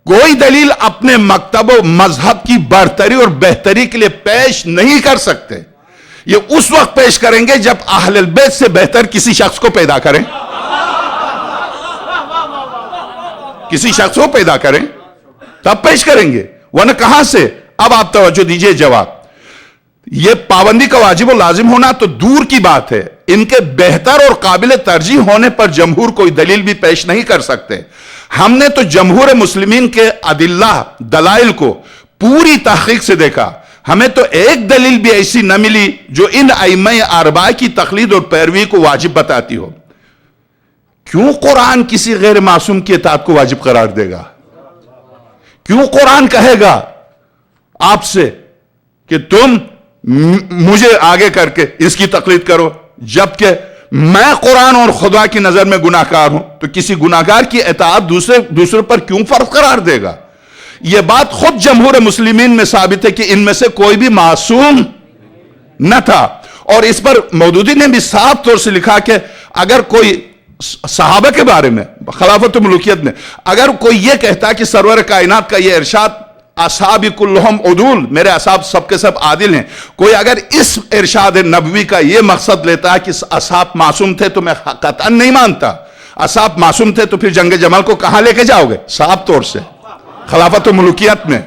S1: کوئی دلیل اپنے مکتب و مذہب کی برتری اور بہتری کے لیے پیش نہیں کر سکتے۔ یہ اس وقت پیش کریں گے جب اہل البیت سے بہتر کسی شخص کو پیدا کریں، کسی شخص کو پیدا کریں تب پیش کریں گے، ورنہ کہاں سے؟ اب آپ توجہ دیجئے، جواب یہ پابندی کا واجب و لازم ہونا تو دور کی بات ہے، ان کے بہتر اور قابل ترجیح ہونے پر جمہور کوئی دلیل بھی پیش نہیں کر سکتے۔ ہم نے تو جمہور مسلمین کے ادلہ دلائل کو پوری تحقیق سے دیکھا، ہمیں تو ایک دلیل بھی ایسی نہ ملی جو ان ائمہ اربعہ کی تقلید اور پیروی کو واجب بتاتی ہو۔ کیوں قرآن کسی غیر معصوم کی اطاعت کو واجب قرار دے گا؟ کیوں قرآن کہے گا آپ سے کہ تم مجھے آگے کر کے اس کی تقلید کرو، جبکہ میں قرآن اور خدا کی نظر میں گناہگار ہوں؟ تو کسی گناہگار کی اطاعت دوسرے پر کیوں فرض قرار دے گا؟ یہ بات خود جمہور مسلمین میں ثابت ہے کہ ان میں سے کوئی بھی معصوم نہ تھا، اور اس پر مودودی نے بھی صاف طور سے لکھا کہ اگر کوئی صحابہ کے بارے میں خلافت و ملوکیت میں اگر کوئی یہ کہتا کہ سرور کائنات کا یہ ارشاد اصحابی کلہم عدول، میرے اصحاب سب کے سب عادل ہیں، کوئی اگر اس ارشاد نبوی کا یہ مقصد لیتا ہے کہ اصحاب معصوم تھے تو میں قطعاً نہیں مانتا۔ اصحاب معصوم تھے تو پھر جنگ جمل کو کہاں لے کے جاؤ گے؟ صاف طور سے خلافت و ملوکیت میں۔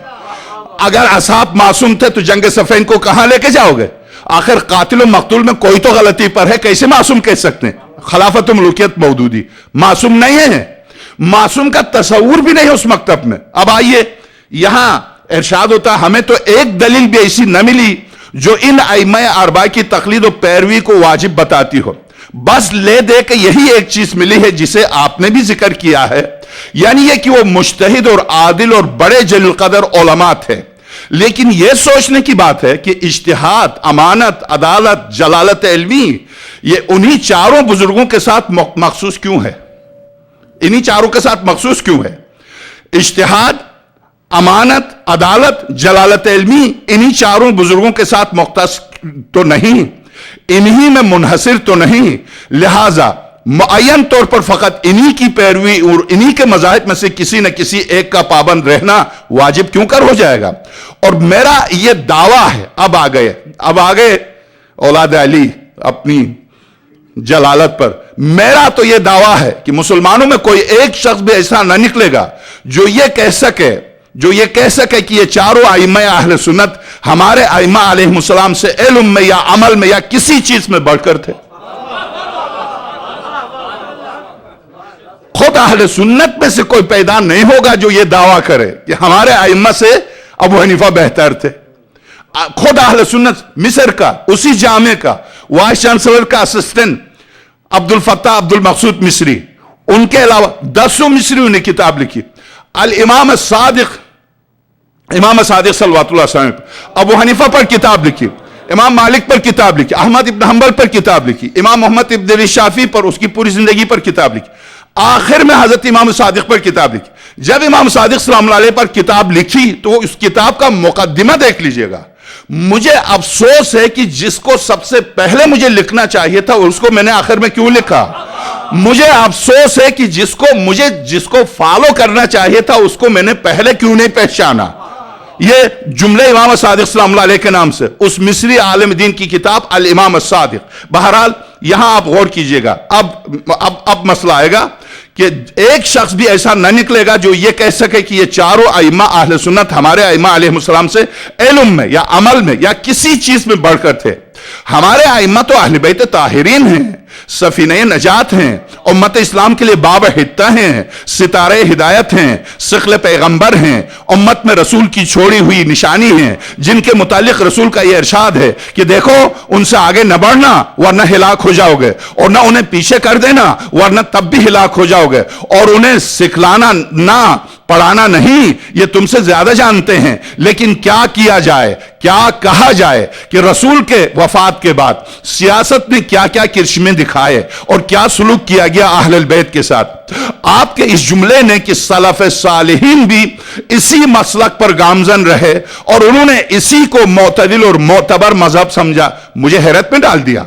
S1: اگر اصحاب معصوم تھے تو جنگ صفین کو کہاں لے کے جاؤ گے؟ آخر قاتل و مقتول میں کوئی تو غلطی پر ہے، کیسے معصوم کہہ سکتے ہیں؟ خلافت و ملوکیت مودودی معصوم نہیں ہے، معصوم کا تصور بھی نہیں اس مکتب میں۔ اب آئیے یہاں ارشاد ہوتا ہمیں تو ایک دلیل بھی ایسی نہ ملی جو ان ائمہ اربعہ کی تقلید و پیروی کو واجب بتاتی ہو، بس لے دے کہ یہی ایک چیز ملی ہے جسے آپ نے بھی ذکر کیا ہے، یعنی یہ کہ وہ مجتہد اور عادل اور بڑے جلیل القدر علماء تھے۔ لیکن یہ سوچنے کی بات ہے کہ اجتہاد، امانت، عدالت، جلالت علمی یہ انہی چاروں بزرگوں کے ساتھ مخصوص کیوں ہے؟ انہی چاروں کے ساتھ مخصوص کیوں ہے؟ اجتہاد، امانت، عدالت، جلالت علمی انہی چاروں بزرگوں کے ساتھ مختص تو نہیں، انہی میں منحصر تو نہیں، لہذا معین طور پر فقط انہی کی پیروی اور انہی کے مذاہب میں سے کسی نہ کسی ایک کا پابند رہنا واجب کیوں کر ہو جائے گا؟ اور میرا یہ دعویٰ ہے، اب آگئے اولاد علی اپنی جلالت پر، میرا تو یہ دعویٰ ہے کہ مسلمانوں میں کوئی ایک شخص بھی ایسا نہ نکلے گا جو یہ کہہ سکے کہ یہ چاروں ائمہ اہل سنت ہمارے ائمہ علیہ السلام سے علم میں یا عمل میں یا کسی چیز میں بڑھ کر تھے۔ خود اہل سنت میں سے کوئی پیدا نہیں ہوگا جو یہ دعویٰ کرے کہ ہمارے ائمہ سے ابو حنیفہ بہتر تھے۔ خود اہل سنت مصر کا اسی جامعہ کا وائس چانسلر کا اسسٹنٹ عبد الفتاح عبد المقصود مصری، ان کے علاوہ 10 مصریوں نے کتاب لکھی، امام صادق صلوات اللہ علیہ وسلم، ابو حنیفہ پر کتاب لکھی، امام مالک پر کتاب لکھی، احمد ابن حنبل پر کتاب لکھی، امام محمد ابن شافعی پر اس کی پوری زندگی پر کتاب لکھی، آخر میں حضرت امام صادق پر کتاب لکھی۔ جب امام صادق سلام اللہ علیہ پر کتاب لکھی تو اس کتاب کا مقدمہ دیکھ لیجئے گا۔ مجھے افسوس ہے کہ جس کو سب سے پہلے مجھے لکھنا چاہیے تھا اس کو میں نے آخر میں کیوں لکھا؟ مجھے افسوس ہے کہ جس کو فالو کرنا چاہیے تھا اس کو میں نے پہلے کیوں نہیں پہچانا۔ یہ جملے امام صادق سلام اللہ علیہ کے نام سے اس مصری عالم دین کی کتاب الامام الصادق۔ بہرحال یہاں آپ غور کیجئے گا، اب مسئلہ آئے گا کہ ایک شخص بھی ایسا نہ نکلے گا جو یہ کہہ سکے کہ یہ چاروں ائمہ اہل سنت ہمارے ائمہ علیہ السلام سے علم میں یا عمل میں یا کسی چیز میں بڑھ کر تھے۔ ہمارے ائمہ تو اہل بیت طاہرین ہیں، سفینہ نجات ہیں، امت اسلام کے لیے باب حتہ ہیں، ستارہ ہدایت ہیں، ثقل پیغمبر ہیں، امت میں رسول کی چھوڑی ہوئی نشانی ہیں، جن کے متعلق رسول کا یہ ارشاد ہے کہ دیکھو ان سے آگے نہ بڑھنا ورنہ ہلاک ہو جاؤ گے، اور نہ انہیں پیچھے کر دینا ورنہ تب بھی ہلاک ہو جاؤ گے، اور انہیں سکھلانا نہ پڑھانا نہیں، یہ تم سے زیادہ جانتے ہیں۔ لیکن کیا کیا جائے، کیا کہا جائے کہ رسول کے وفات کے بعد سیاست میں کیا کیا کرشمے دکھائے اور کیا سلوک کیا گیا اہل البیت کے ساتھ۔ آپ کے اس جملے نے کہ سلف صالحین بھی اسی مسلک پر گامزن رہے اور انہوں نے اسی کو معتدل اور معتبر مذہب سمجھا، مجھے حیرت میں ڈال دیا۔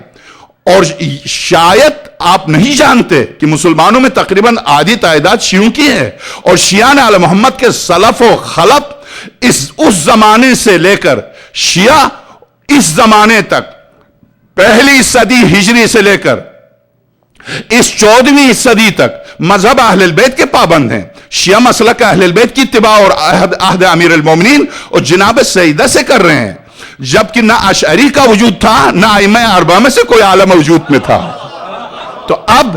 S1: اور شاید آپ نہیں جانتے کہ مسلمانوں میں تقریباً آدھی تعداد شیعوں کی ہے، اور شیعہ آل محمد کے سلف و خلف اس زمانے سے لے کر شیعہ اس زمانے تک، پہلی صدی ہجری سے لے کر اس 14ویں صدی تک مذہب اہل البیت کے پابند ہیں۔ شیعہ مسلک اہل البیت کی اتباع اور عہد امیر المومنین اور جناب سیدہ سے کر رہے ہیں، جبکہ نہ اشعری کا وجود تھا نہ ائمہ اربعہ میں سے کوئی عالم وجود میں تھا۔ تو اب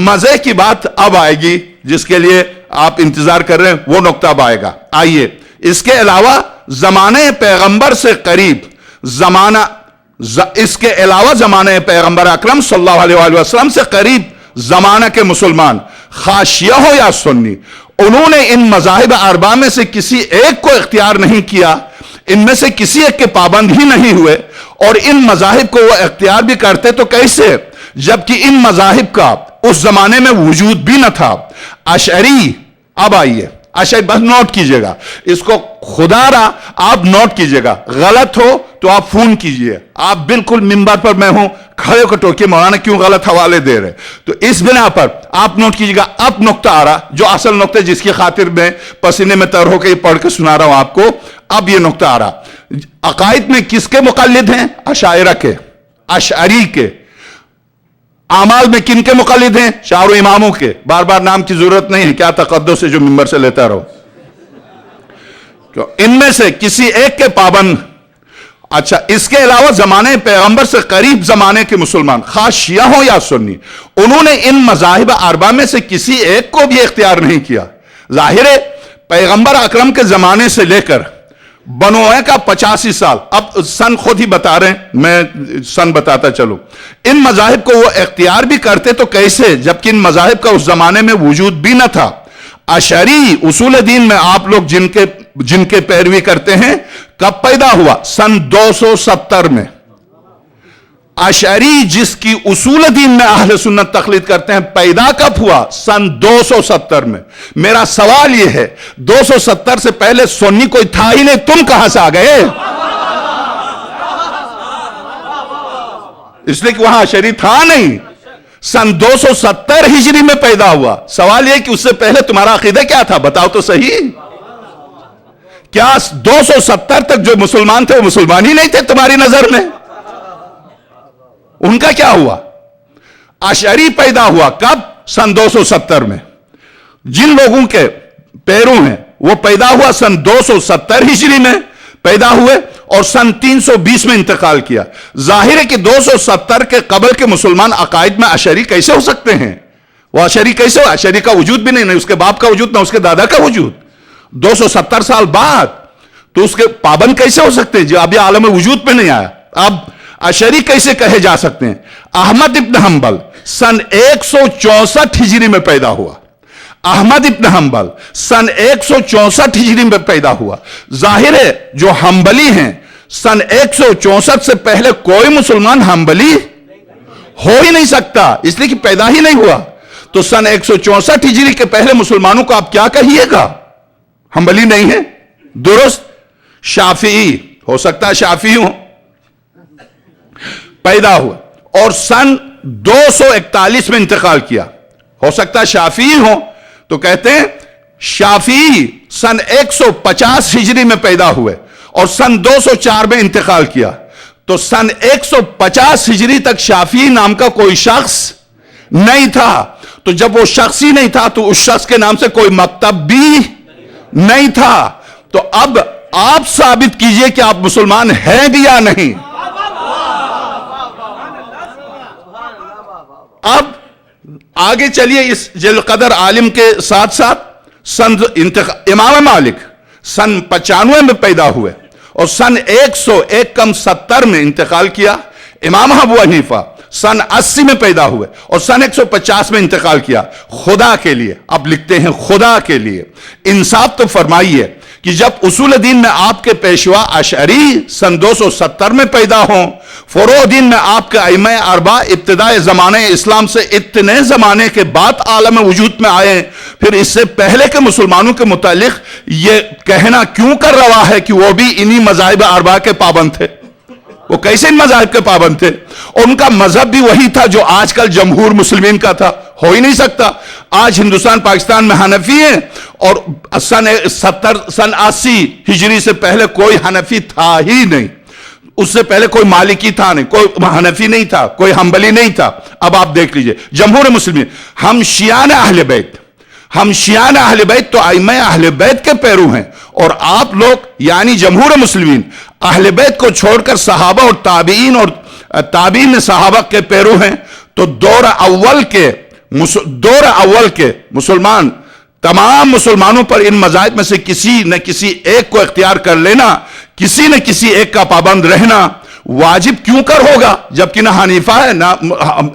S1: مزے کی بات اب آئے گی جس کے لیے آپ انتظار کر رہے ہیں، وہ نقطہ اب آئے گا۔ آئیے، اس کے علاوہ زمانے پیغمبر سے قریب اس کے علاوہ زمانے پیغمبر اکرم صلی اللہ علیہ وآلہ وسلم سے قریب زمانہ کے مسلمان، خواہ شیعہ ہو یا سنی، انہوں نے ان مذاہب اربعہ میں سے کسی ایک کو اختیار نہیں کیا، ان میں سے کسی ایک کے پابند ہی نہیں ہوئے، اور ان مذاہب کو وہ اختیار بھی کرتے تو کیسے، جبکہ ان مذاہب کا اس زمانے میں وجود بھی نہ تھا۔ اشعری، اب آئیے اشعری، بس نوٹ کیجئے گا اس کو، خدا را آپ نوٹ کیجئے گا، غلط ہو تو آپ فون کیجئے، آپ بالکل منبر پر میں ہوں کھڑے ہو کے ٹوکیے مولانا کیوں غلط حوالے دے رہے، تو اس بنا پر آپ نوٹ کیجئے گا۔ اب نقطہ آ رہا جو اصل نقطہ جس کی خاطر میں پسینے میں تر ہو کے یہ پڑھ کے سنا رہا ہوں آپ کو، اب یہ نقطہ آ رہا، عقائد میں کس کے مقلد ہیں؟ اشاعرہ کے، اشعری کے۔ اعمال میں کن کے مقلد ہیں؟ چاروں اماموں کے۔ بار بار نام کی ضرورت نہیں ہے، کیا تقدس ہے جو منبر سے لیتا رہو، ان میں سے کسی ایک کے پابند. اچھا، اس کے علاوہ زمانے پیغمبر سے قریب زمانے کے مسلمان، خاص شیعہ ہوں یا سنی، انہوں نے ان مذاہب اربعہ میں سے کسی ایک کو بھی اختیار نہیں کیا. ظاہر ہے پیغمبر اکرم کے زمانے سے لے کر بنوئے کا 85 سال، اب سن خود ہی بتا رہے ہیں، میں سن بتاتا چلوں. ان مذاہب کو وہ اختیار بھی کرتے تو کیسے، جبکہ ان مذاہب کا اس زمانے میں وجود بھی نہ تھا. اشعری اصول دین میں آپ لوگ جن کے پیروی کرتے ہیں، کب پیدا ہوا؟ سن 270 میں. اشعری جس کی اصول دین میں اہل سنت تقلید کرتے ہیں، پیدا کب ہوا؟ سن 270 میں. میرا سوال یہ ہے 270 سے پہلے سنی کوئی تھا ہی نہیں، تم کہاں سے آ گئے؟ اس لیے کہ وہاں اشعری تھا نہیں. سن 270 ہجری میں پیدا ہوا. سوال یہ کہ اس سے پہلے تمہارا عقیدہ کیا تھا؟ بتاؤ تو صحیح. کیا 270 تک جو مسلمان تھے وہ مسلمان ہی نہیں تھے تمہاری نظر میں؟ ان کا کیا ہوا؟ اشعری پیدا ہوا کب؟ سن 270 میں. جن لوگوں کے پیرو ہیں وہ پیدا ہوا سن 270 ہجری میں پیدا ہوئے اور سن 320 میں انتقال کیا. ظاہر ہے کہ 270 کے قبل کے مسلمان عقائد میں اشعری کیسے ہو سکتے ہیں؟ وہ اشعری کیسے ہو؟ اشعری کا وجود بھی نہیں، اس کے باپ کا وجود نہ اس کے دادا کا وجود. 270 سال بعد تو اس کے پابند کیسے ہو سکتے ہیں جو اب یہ عالم وجود پہ نہیں آیا؟ اب اشعری کیسے کہے جا سکتے ہیں؟ احمد ابن حنبل سن 164 ہجری میں پیدا ہوا. احمد ابن حنبل سن 164 ہجری میں پیدا ہوا. ظاہر ہے جو حنبلی ہیں سن 164 سے پہلے کوئی مسلمان حنبلی ہو ہی نہیں سکتا، اس لیے کہ پیدا ہی نہیں ہوا. تو سن 164 ہجری کے پہلے مسلمانوں کو آپ کیا کہیے گا؟ حنبلی نہیں ہے. درست. شافعی ہو سکتا ہے شافعی ہوں، پیدا ہوا اور سن 241 میں انتقال کیا. ہو سکتا ہے شافعی ہوں، تو کہتے ہیں شافعی سن 150 ہجری میں پیدا ہوئے اور سن 204 میں انتقال کیا. تو سن 150 ہجری تک شافعی نام کا کوئی شخص نہیں تھا. تو جب وہ شخص ہی نہیں تھا تو اس شخص کے نام سے کوئی مکتب بھی نہیں تھا. تو اب آپ ثابت کیجئے کہ آپ مسلمان ہیں بھی یا نہیں. اب آگے چلیے اس جل قدر عالم کے ساتھ ساتھ امام مالک سن 95 میں پیدا ہوئے اور سن 170 میں انتقال کیا. امام ابو حنیفہ سن 80 میں پیدا ہوئے اور سن 150 میں انتقال کیا. خدا کے لیے اب لکھتے ہیں، خدا کے لیے انصاف تو فرمائیے کہ جب اصول دین میں آپ کے پیشوا اشعری سن 270 میں پیدا ہوں، فروع دین میں آپ کے ائمہ اربعہ ابتدائے زمانے اسلام سے اتنے زمانے کے بعد عالم وجود میں آئے، پھر اس سے پہلے کے مسلمانوں کے متعلق یہ کہنا کیوں کر رہا ہے کہ وہ بھی انہی مذاہب اربعہ کے پابند تھے؟ وہ کیسے ان مذاہب کے پابند تھے؟ اور ان کا مذہب بھی وہی تھا جو آج کل جمہور مسلمین کا تھا. ہو ہی نہیں سکتا. آج ہندوستان پاکستان میں حنفی ہیں اور سن 80 ہجری سے پہلے کوئی حنفی تھا ہی نہیں. اس سے پہلے کوئی مالکی تھا نہیں، کوئی حنفی نہیں تھا، کوئی حنبلی نہیں تھا. اب آپ دیکھ لیجئے جمہور مسلمین، ہم شیعان اہل بیت تو ائمہ اہل بیت کے پیرو ہیں، اور آپ لوگ یعنی جمہور مسلمین اہل بیت کو چھوڑ کر صحابہ اور تابعین صحابہ کے پیرو ہیں. تو دور اول کے مسلمان، تمام مسلمانوں پر ان مذاہب میں سے کسی نہ کسی ایک کو اختیار کر لینا، کسی نہ کسی ایک کا پابند رہنا واجب کیوں کر ہوگا؟ جبکہ نہ حنیفہ ہے نہ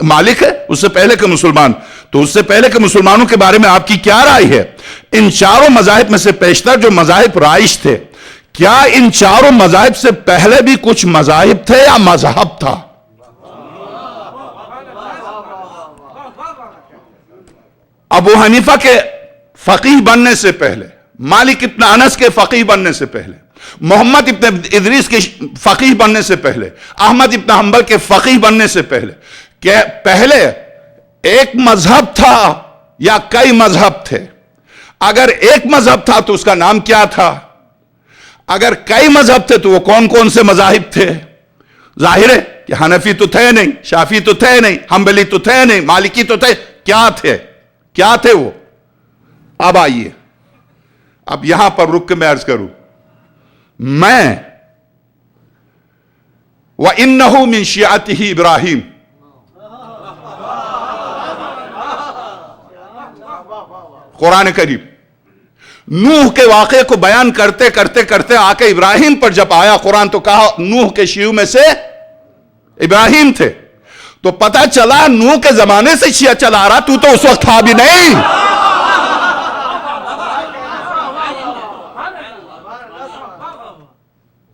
S1: مالک ہے اس سے پہلے کے مسلمان. تو اس سے پہلے کے مسلمانوں کے بارے میں آپ کی کیا رائے ہے؟ ان چاروں مذاہب میں سے پیشتر جو مذاہب رائج تھے، کیا ان چاروں مذاہب سے پہلے بھی کچھ مذاہب تھے یا مذہب تھا؟ ابو حنیفہ کے فقیہ بننے سے پہلے، مالک ابن انس کے فقیہ بننے سے پہلے، محمد ابن ادریس کے فقیہ بننے سے پہلے، احمد ابن حنبل کے فقیہ بننے سے پہلے، کہ پہلے ایک مذہب تھا یا کئی مذہب تھے؟ اگر ایک مذہب تھا تو اس کا نام کیا تھا؟ اگر کئی مذہب تھے تو وہ کون کون سے مذاہب تھے؟ ظاہر ہے کہ حنفی تو تھے نہیں، شافعی تو تھے نہیں، حنبلی تو تھے نہیں، مالکی تو تھے. کیا تھے وہ؟ اب آئیے، اب یہاں پر رک کے میں عرض کروں، میں وَإِنَّهُ مِن شِيعَتِهِ ابراہیم. قرآن کریم نوح کے واقعے کو بیان کرتے کرتے کرتے آ کے ابراہیم پر جب آیا قرآن تو کہا نوح کے شیعوں میں سے ابراہیم تھے. تو پتہ چلا نوح کے زمانے سے شیعہ چلا رہا, تو اس وقت تھا بھی نہیں.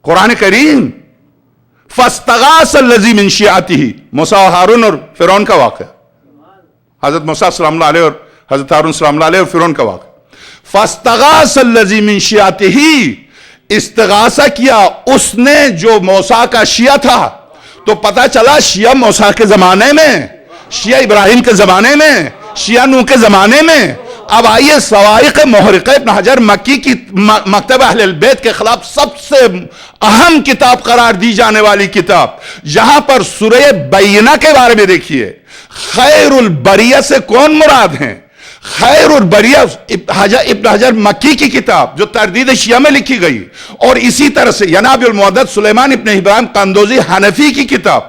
S1: قرآن کریم فاستغاث الذی من شیعتہ, موسیٰ و ہارون اور فرعون کا واقعہ, حضرت موسیٰ صلی اللہ علیہ اور حضرت ہارون صلی اللہ علیہ اور فرعون کا واقعہ. فاستغاث الذی من شیعتہ, استغاثہ کیا اس نے جو موسیٰ کا شیعہ تھا. تو پتہ چلا شیعہ موسیٰ کے زمانے میں, شیعہ ابراہیم کے زمانے میں, شیعہ نوح کے زمانے میں. اب آئیے صواعق محرقہ ابن حجر مکی کی مکتبہ اہل البیت کے خلاف سب سے اہم کتاب قرار دی جانے والی کتاب, جہاں پر سورہ بینہ کے بارے میں دیکھیے خیر البریہ سے کون مراد ہیں. خیر البریہ ابن حجر مکی کی کتاب جو تردید شیعہ میں لکھی گئی, اور اسی طرح سے ینابع المعدد سلیمان ابن ابراہیم قندوزی حنفی کی کتاب,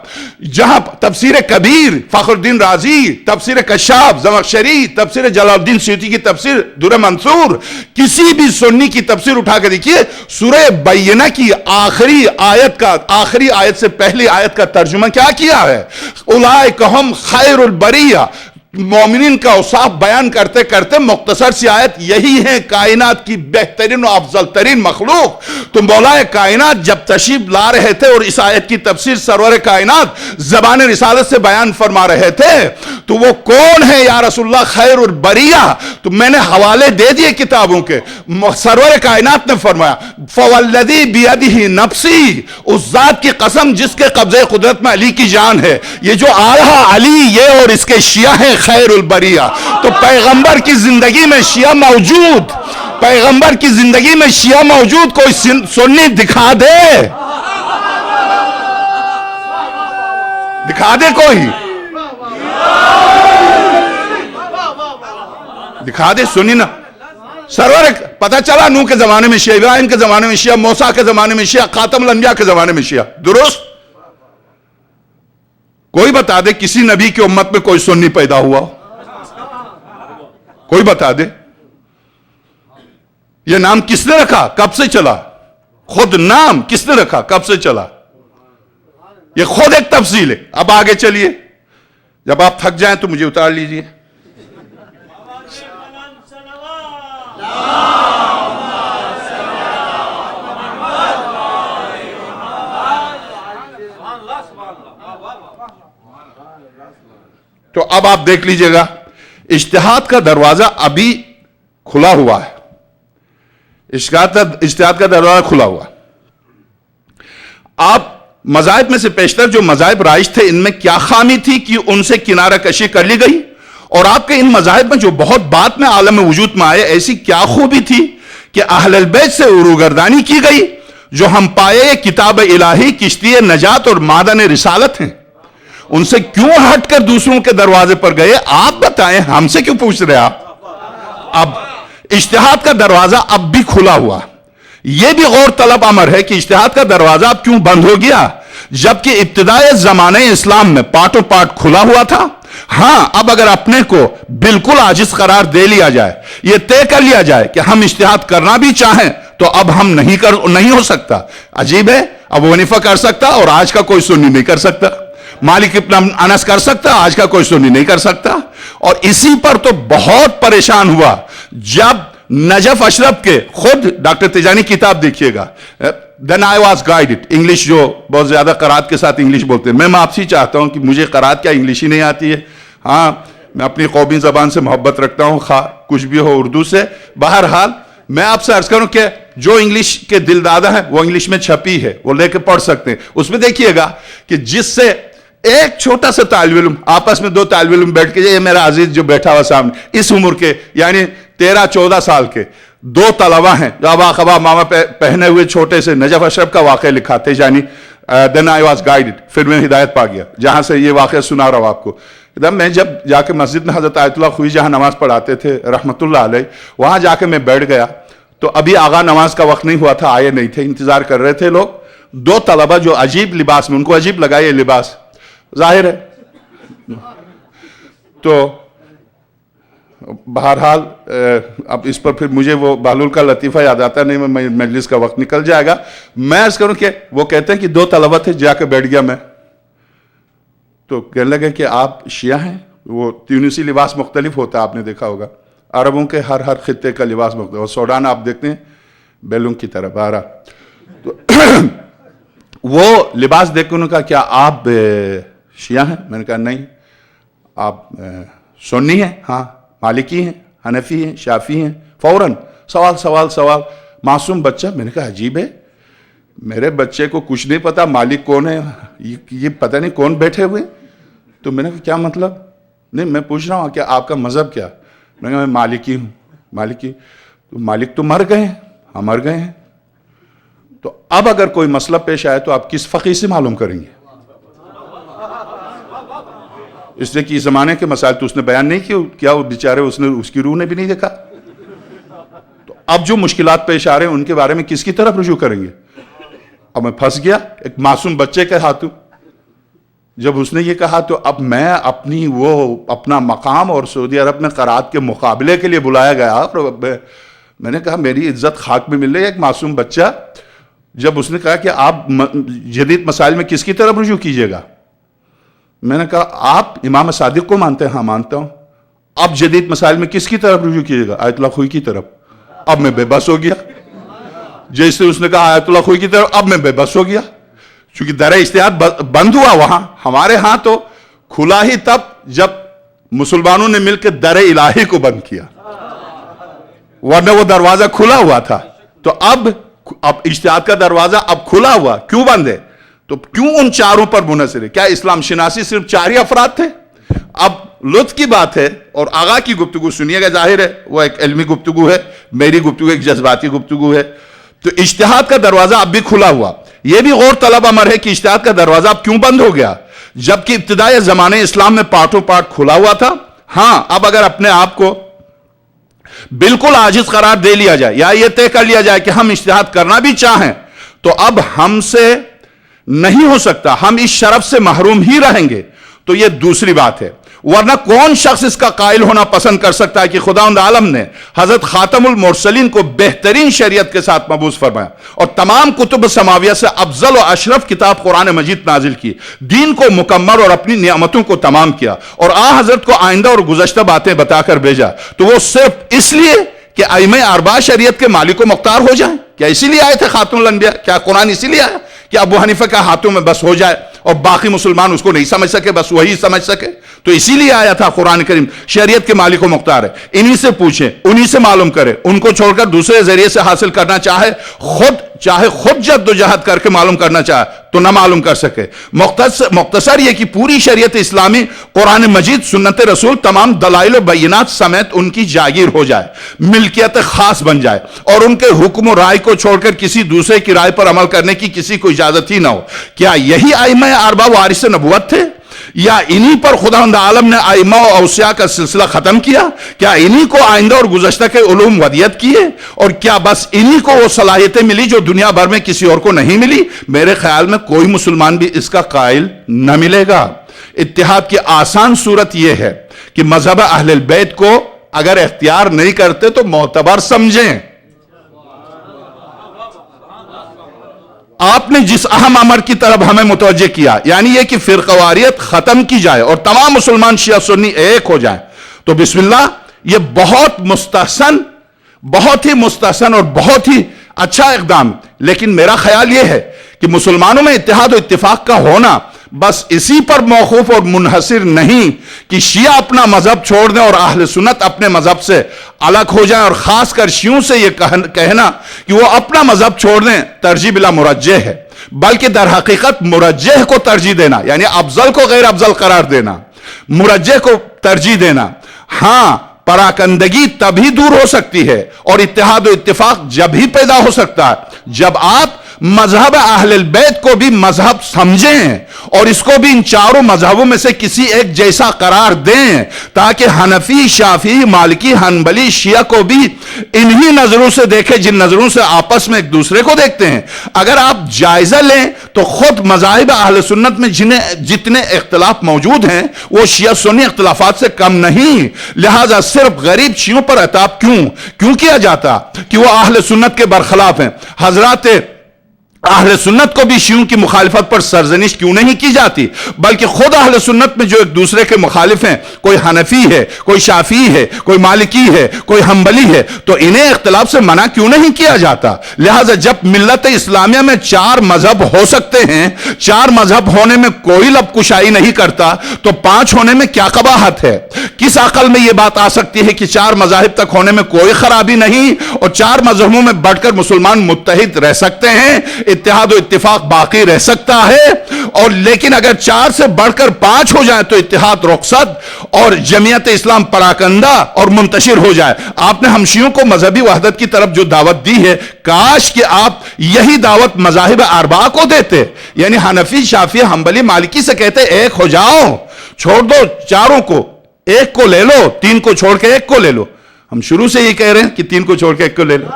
S1: جہاں تفسیر کبیر فخر الدین رازی, تفسیر کشاف زمخشری, تفسیر جلال الدین سیوطی کی تفسیر در منصور, کسی بھی سنی کی تفسیر اٹھا کے دیکھیے سورہ بینہ کی آخری آیت سے پہلی آیت کا ترجمہ کیا ہے, اولئک ہم خیر البریہ. مومنین کا اوصاف بیان کرتے کرتے مختصر سی آیت, یہی ہے کائنات کی بہترین و افضل ترین مخلوق. تو مولا کائنات جب تشریف لا رہے تھے اور اس آیت کی تفسیر سرور کائنات زبان رسالت سے بیان فرما رہے تھے, تو وہ کون ہے یا رسول اللہ خیر البریہ؟ تو میں نے حوالے دے دیے کتابوں کے. سرور کائنات نے فرمایا فوالذی بیدہ نفسی, اس ذات کی قسم جس کے قبضے قدرت میں علی کی جان ہے. یہ جو آ رہا علی, یہ اور اس کے شیعہ ہیں خیر البریہ. تو پیغمبر کی زندگی میں شیعہ موجود, پیغمبر کی زندگی میں شیعہ موجود, کوئی سنی دکھا دے, دکھا دے, کوئی دکھا دے سنی نا. سرور پتہ چلا نوح کے زمانے میں شیعہ, ابراہیم کے زمانے میں شیعہ, موسیٰ کے زمانے میں شیعہ, خاتم الانبیاء کے زمانے میں شیعہ. درست؟ کوئی بتا دے کسی نبی کی امت میں کوئی سنی پیدا ہوا, کوئی بتا دے. یہ نام کس نے رکھا, کب سے چلا؟ خود نام کس نے رکھا, کب سے چلا؟ یہ خود ایک تفصیل ہے. اب آگے چلیے, جب آپ تھک جائیں تو مجھے اتار لیجئے. تو اب آپ دیکھ لیجئے گا اجتہاد کا دروازہ ابھی کھلا ہوا ہے, اجتہاد کا دروازہ کھلا ہوا. آپ مذاہب میں سے پیشتر جو مذاہب رائج تھے ان میں کیا خامی تھی کہ ان سے کنارہ کشی کر لی گئی, اور آپ کے ان مذاہب میں جو بہت بعد میں عالم وجود میں آئے ایسی کیا خوبی تھی کہ اہل البیت سے عروگردانی کی گئی, جو ہم پائے کتاب الہی, کشتی نجات اور معدن رسالت ہیں. ان سے کیوں ہٹ کر دوسروں کے دروازے پر گئے؟ آپ بتائیں, ہم سے کیوں پوچھ رہے آپ؟ اب اجتہاد کا دروازہ اب بھی کھلا ہوا. یہ بھی غور طلب امر ہے کہ اجتہاد کا دروازہ اب کیوں بند ہو گیا جبکہ ابتدائی زمانے اسلام میں پارٹوں پارٹ کھلا ہوا تھا. ہاں, اب اگر اپنے کو بالکل عاجز قرار دے لیا جائے, یہ طے کر لیا جائے کہ ہم اجتہاد کرنا بھی چاہیں تو اب ہم نہیں ہو سکتا. عجیب ہے, ابو حنیفہ کر سکتا اور آج کا کوئی سنی نہیں کر سکتا, مالک ابن انس کر سکتا, آج کا کوئی سنی نہیں کر سکتا. اور اسی پر تو بہت پریشان ہوا جب نجف اشرف کے خود ڈاکٹر تیجانی کتاب دیکھیے گا, then I was guided, English جو بہت زیادہ قرات کے ساتھ انگلش بولتے ہیں. میں آپ سے چاہتا ہوں کہ مجھے قرات کیا انگلش ہی نہیں آتی ہے. ہاں, میں اپنی قومی زبان سے محبت رکھتا ہوں, کچھ بھی ہو اردو سے. بہرحال میں آپ سے عرض کروں کہ جو انگلش کے دل دادا ہیں وہ انگلش میں چھپی ہے, وہ لے کے پڑھ سکتے ہیں. اس میں دیکھیے گا کہ جس سے ایک چھوٹا سا طالب علم, آپس میں دو طالب علم بیٹھ کے, یہ میرا عزیز جو بیٹھا ہوا سامنے, اس عمر کے یعنی 13-14 سال کے دو طلبہ ہیں جو ابا خبا ماما پہنے ہوئے چھوٹے سے, نجف اشرف کا واقعہ لکھا تھے یعنی then I was guided, پھر میں ہدایت پا گیا, جہاں سے یہ واقعہ سنا رہا ہوں آپ کو. میں جب جا کے مسجد میں حضرت آیت اللہ خوئی جہاں نماز پڑھاتے تھے رحمت اللہ علیہ, وہاں جا کے میں بیٹھ گیا تو ابھی آغا نماز کا وقت نہیں ہوا تھا، آئے نہیں تھے، انتظار کر رہے تھے لوگ. 2 طلبہ جو عجیب لباس میں، ان کو عجیب لگا یہ لباس، ظاہر ہے. تو بہرحال اب اس پر پھر مجھے وہ بہلول کا لطیفہ یاد آتا نہیں، میں مجلس کا وقت نکل جائے گا. میں عرض کروں کہ وہ کہتے ہیں کہ 2 طلبہ تھے، جا کے بیٹھ گیا میں. تو کہنے لگے کہ آپ شیعہ ہیں. وہ تیونسی لباس مختلف ہوتا ہے، آپ نے دیکھا ہوگا، عربوں کے ہر خطے کا لباس مختلف. اور سوڈان آپ دیکھتے ہیں بیلوں کی طرف آ رہا. تو وہ لباس دیکھ کے انہوں نے کہا کیا آپ شیعہ ہیں؟ میں نے کہا نہیں. آپ سنی ہیں؟ ہاں. مالکی ہیں، حنفی ہیں، شافعی ہیں. فوراً سوال. معصوم بچہ. میں نے کہا عجیب ہے، میرے بچے کو کچھ نہیں پتا مالک کون ہے، یہ پتہ نہیں کون بیٹھے ہوئے. تو میں نے کہا کیا مطلب؟ نہیں میں پوچھ رہا ہوں کہ آپ کا مذہب کیا؟ میں نے کہا میں مالکی ہوں. مالکی؟ تو مالک تو مر گئے ہیں. ہم مر گئے ہیں. تو اب اگر کوئی مسئلہ پیش آئے تو آپ کس فقیہ سے معلوم کریں گے؟ اس لیے کہ اس زمانے کے مسائل تو اس نے بیان نہیں کیا، وہ بیچارے اس کی روح نے بھی نہیں دیکھا. تو اب جو مشکلات پیش آ رہے ہیں ان کے بارے میں کس کی طرف رجوع کریں گے؟ اب میں پھنس گیا ایک معصوم بچے کے ہاتھوں. جب اس نے یہ کہا تو اب میں اپنا مقام اور سعودی عرب میں قرات کے مقابلے کے لیے بلایا گیا. اور میں نے کہا میری عزت خاک میں مل رہی ہے. ایک معصوم بچہ جب اس نے کہا کہ آپ جدید مسائل میں کس کی طرف رجوع کیجئے گا؟ میں نے کہا آپ امام صادق کو مانتے ہیں؟ ہاں مانتا ہوں. اب جدید مسائل میں کس کی طرف رجوع کیجئے گا؟ آیت اللہ خوئی کی طرف. اب میں بے بس ہو گیا. جیسے اس نے کہا آیت اللہ خوئی کی طرف، اب میں بے بس ہو گیا. چونکہ در اجتہاد بند ہوا وہاں. ہمارے ہاں تو کھلا ہی تب جب مسلمانوں نے مل کے در الہی کو بند کیا، ورنہ وہ دروازہ کھلا ہوا تھا. تو اب اجتہاد کا دروازہ اب کھلا ہوا، کیوں بند ہے؟ تو کیوں ان چاروں پر منحصر ہے؟ کیا اسلام شناسی صرف 4 ہی افراد تھے؟ اب لطف کی بات ہے اور آغا کی گفتگو سنیے گا. ظاہر ہے وہ ایک علمی گفتگو ہے، میری گفتگو ایک جذباتی گفتگو ہے. تو اجتہاد کا دروازہ اب بھی کھلا ہوا. یہ بھی غور طلب امر ہے کہ اجتہاد کا دروازہ اب کیوں بند ہو گیا جبکہ ابتدائی زمانے اسلام میں پارٹوں پارٹ کھلا ہوا تھا. ہاں اب اگر اپنے آپ کو بالکل عاجز قرار دے لیا جائے یا یہ طے کر لیا جائے کہ ہم اجتہاد کرنا بھی چاہیں تو اب ہم سے نہیں ہو سکتا، ہم اس شرف سے محروم ہی رہیں گے. تو یہ دوسری بات ہے. ورنہ کون شخص اس کا قائل ہونا پسند کر سکتا ہے کہ خداوند عالم نے حضرت خاتم المرسلین کو بہترین شریعت کے ساتھ مبعوث فرمایا اور تمام کتب سماویہ سے افضل و اشرف کتاب قرآن مجید نازل کی، دین کو مکمل اور اپنی نعمتوں کو تمام کیا اور حضرت کو آئندہ اور گزشتہ باتیں بتا کر بھیجا. تو وہ صرف اس لیے کہ ائمہ اربعہ شریعت کے مالک و مختار ہو جائیں؟ کیا اسی لیے آئے تھے خاتم الانبیاء؟ کیا قرآن اسی لیے آیا کہ ابو حنیفہ کا ہاتھوں میں بس ہو جائے اور باقی مسلمان اس کو نہیں سمجھ سکے، بس وہی سمجھ سکے؟ تو اسی لیے آیا تھا قرآن کریم. شریعت کے مالک و مختار ہے، انہی سے پوچھیں، انہی سے معلوم کریں. ان کو چھوڑ کر دوسرے ذریعے سے حاصل کرنا چاہے خود جد و جہد کر کے معلوم کرنا چاہے تو نہ معلوم کر سکے. مختصر یہ کہ پوری شریعت اسلامی قرآن مجید سنت رسول تمام دلائل و بینات سمیت ان کی جاگیر ہو جائے، ملکیت خاص بن جائے اور ان کے حکم و رائے کو چھوڑ کر کسی دوسرے کی رائے پر عمل کرنے کی کسی کو اجازت ہی نہ ہو. کیا یہی ائمہ اربعہ وارث نبوت تھے؟ یا انہی پر خداوند عالم نے ائمہ و اوصیاء کا سلسلہ ختم کیا؟ کیا انہی کو آئندہ اور گزشتہ کے علوم ودیت کیے؟ اور کیا بس انہی کو وہ صلاحیتیں ملی جو دنیا بھر میں کسی اور کو نہیں ملی؟ میرے خیال میں کوئی مسلمان بھی اس کا قائل نہ ملے گا. اتحاد کی آسان صورت یہ ہے کہ مذہب اہل البیت کو اگر اختیار نہیں کرتے تو معتبر سمجھیں. آپ نے جس اہم امر کی طرف ہمیں متوجہ کیا، یعنی یہ کہ فرقواریت ختم کی جائے اور تمام مسلمان شیعہ سنی ایک ہو جائیں، تو بسم اللہ، یہ بہت ہی مستحسن اور بہت ہی اچھا اقدام. لیکن میرا خیال یہ ہے کہ مسلمانوں میں اتحاد و اتفاق کا ہونا بس اسی پر موقوف اور منحصر نہیں کہ شیعہ اپنا مذہب چھوڑ دیں اور اہل سنت اپنے مذہب سے الگ ہو جائیں، اور خاص کر شیعوں سے یہ کہنا کہ وہ اپنا مذہب چھوڑ دیں ترجیح بلا مرجح ہے، بلکہ در حقیقت مرجح کو ترجیح دینا، یعنی افضل کو غیر افضل قرار دینا، مرجح کو ترجیح دینا. ہاں پراکندگی تبھی دور ہو سکتی ہے اور اتحاد و اتفاق جب ہی پیدا ہو سکتا ہے جب آپ مذہب اہل البیت کو بھی مذہب سمجھیں اور اس کو بھی ان چاروں مذہبوں میں سے کسی ایک جیسا قرار دیں، تاکہ حنفی، شافعی، مالکی، حنبلی، شیعہ کو بھی انہی نظروں سے دیکھیں جن نظروں سے آپس میں ایک دوسرے کو دیکھتے ہیں۔ اگر آپ جائزہ لیں تو خود مذاہب اہل سنت میں جتنے اختلاف موجود ہیں وہ شیعہ سنی اختلافات سے کم نہیں، لہذا صرف غریب شیعوں پر عتاب کیوں کیا جاتا کہ وہ اہل سنت کے برخلاف ہیں؟ حضرات اہل سنت کو بھی شیعوں کی مخالفت پر سرزنش کیوں نہیں کی جاتی؟ بلکہ خود اہل سنت میں جو ایک دوسرے کے مخالف ہیں، کوئی حنفی ہے، کوئی شافعی ہے، کوئی مالکی ہے، کوئی حنبلی ہے، تو انہیں اختلاف سے منع کیوں نہیں کیا جاتا؟ لہذا جب ملت اسلامیہ میں 4 مذہب ہو سکتے ہیں، 4 مذہب ہونے میں کوئی لب کشائی نہیں کرتا، تو 5 ہونے میں کیا قباحت ہے؟ کس عقل میں یہ بات آ سکتی ہے کہ 4 مذاہب تک ہونے میں کوئی خرابی نہیں اور 4 مذہبوں میں بڑھ کر مسلمان متحد رہ سکتے ہیں، اتحاد و اتفاق باقی رہ سکتا ہے؟ اور لیکن اگر 4 سے بڑھ کر 5 ہو جائے تو اتحاد رخصت اور جمعیت اسلام پراکندہ اور منتشر ہو جائے۔ آپ نے ہم شیعوں کو مذہبی وحدت کی طرف جو دعوت دی ہے، کاش کہ آپ یہی دعوت مذاہب اربعہ کو دیتے، یعنی حنفی، شافعی، حنبلی، مالکی سے کہتے ایک ہو جاؤ، چھوڑ دو 4 کو، ایک کو لے لو، 3 کو چھوڑ کے ایک کو لے لو۔ ہم شروع سے یہ کہہ رہے ہیں کہ 3 کو چھوڑ کے ایک کو لے لو۔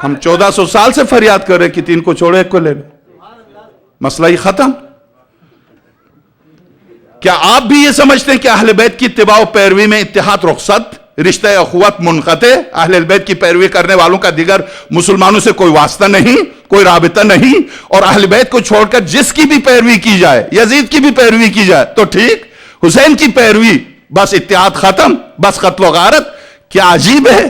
S1: ہم 1400 سال سے فریاد کر رہے ہیں کہ 3 کو چھوڑے ایک کو لے لو، مسئلہ ہی ختم۔ کیا آپ بھی یہ سمجھتے ہیں کہ اہل بیت کی اتباع و پیروی میں اتحاد رخصت، رشتہ اخوت منقطع، اہل بیت کی پیروی کرنے والوں کا دیگر مسلمانوں سے کوئی واسطہ نہیں، کوئی رابطہ نہیں، اور اہل بیت کو چھوڑ کر جس کی بھی پیروی کی جائے، یزید کی بھی پیروی کی جائے تو ٹھیک، حسین کی پیروی بس اتحاد ختم، بس قتل و غارت؟ کیا عجیب ہے!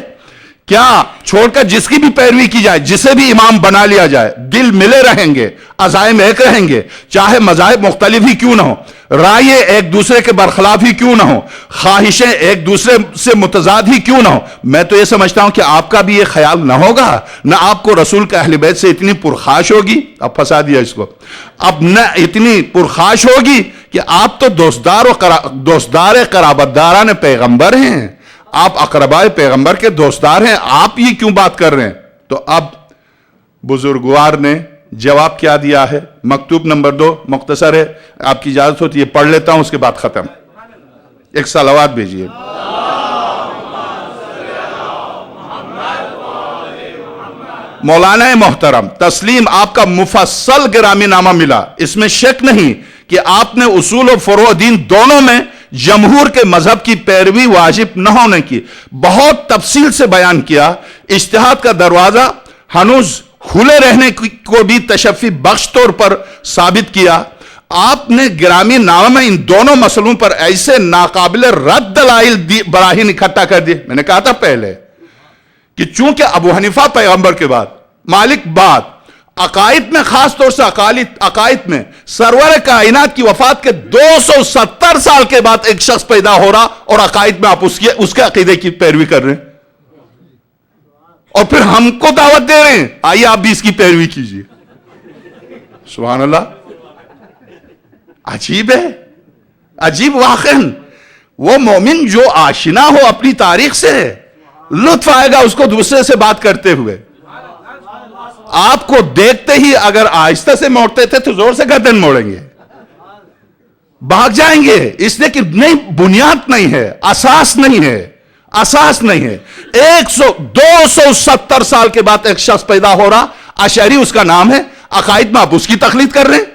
S1: کیا چھوڑ کر جس کی بھی پیروی کی جائے، جسے بھی امام بنا لیا جائے، دل ملے رہیں گے، عزائم ایک رہیں گے، چاہے مذاہب مختلف ہی کیوں نہ ہو، رائے ایک دوسرے کے برخلاف ہی کیوں نہ ہو، خواہشیں ایک دوسرے سے متضاد ہی کیوں نہ ہو؟ میں تو یہ سمجھتا ہوں کہ آپ کا بھی یہ خیال نہ ہوگا، نہ آپ کو رسول کا اہل بیت سے اتنی پرخاش ہوگی، اب پھنسا دیا اس کو، اب نہ اتنی پرخاش ہوگی کہ آپ تو دوستدار قرابتداران پیغمبر ہیں، آپ اقربائے پیغمبر کے دوستدار ہیں، آپ یہ کیوں بات کر رہے ہیں؟ تو اب بزرگوار نے جواب کیا دیا ہے؟ مکتوب نمبر 2 مختصر ہے، آپ کی اجازت ہوتی ہے پڑھ لیتا ہوں، اس کے بعد ختم۔ ایک صلوات بھیجیے۔ مولانا محترم تسلیم، آپ کا مفصل گرامی نامہ ملا، اس میں شک نہیں کہ آپ نے اصول و فروع دین دونوں میں جمہور کے مذہب کی پیروی واجب نہ ہونے کی بہت تفصیل سے بیان کیا، اجتہاد کا دروازہ ہنوز کھلے رہنے کو بھی تشفی بخش طور پر ثابت کیا۔ آپ نے گرامی نامہ میں ان دونوں مسئلوں پر ایسے ناقابل رد دلائل براہین اکٹھا کر دیے۔ میں نے کہا تھا پہلے کہ چونکہ ابو حنیفہ پیغمبر کے بعد، مالک بعد، عقائد میں خاص طور سے عقائد میں سرور کائنات کی وفات کے 270 سال کے بعد ایک شخص پیدا ہو رہا اور عقائد میں آپ اس کے عقیدے کی پیروی کر رہے ہیں، اور پھر ہم کو دعوت دے رہے ہیں آئیے آپ بھی اس کی پیروی کیجئے۔ سبحان اللہ، عجیب ہے، عجیب واقعاً۔ وہ مومن جو آشنا ہو اپنی تاریخ سے، لطف آئے گا اس کو دوسرے سے بات کرتے ہوئے۔ آپ کو دیکھتے ہی اگر آہستہ سے موڑتے تھے تو زور سے گردن موڑیں گے، بھاگ جائیں گے، اس لیے کہ نہیں، بنیاد نہیں ہے، اساس نہیں ہے، اساس نہیں ہے۔ 270 سال کے بعد ایک شخص پیدا ہو رہا، اشعری اس کا نام ہے، عقائد میں آپ اس کی تقلید کر رہے ہیں۔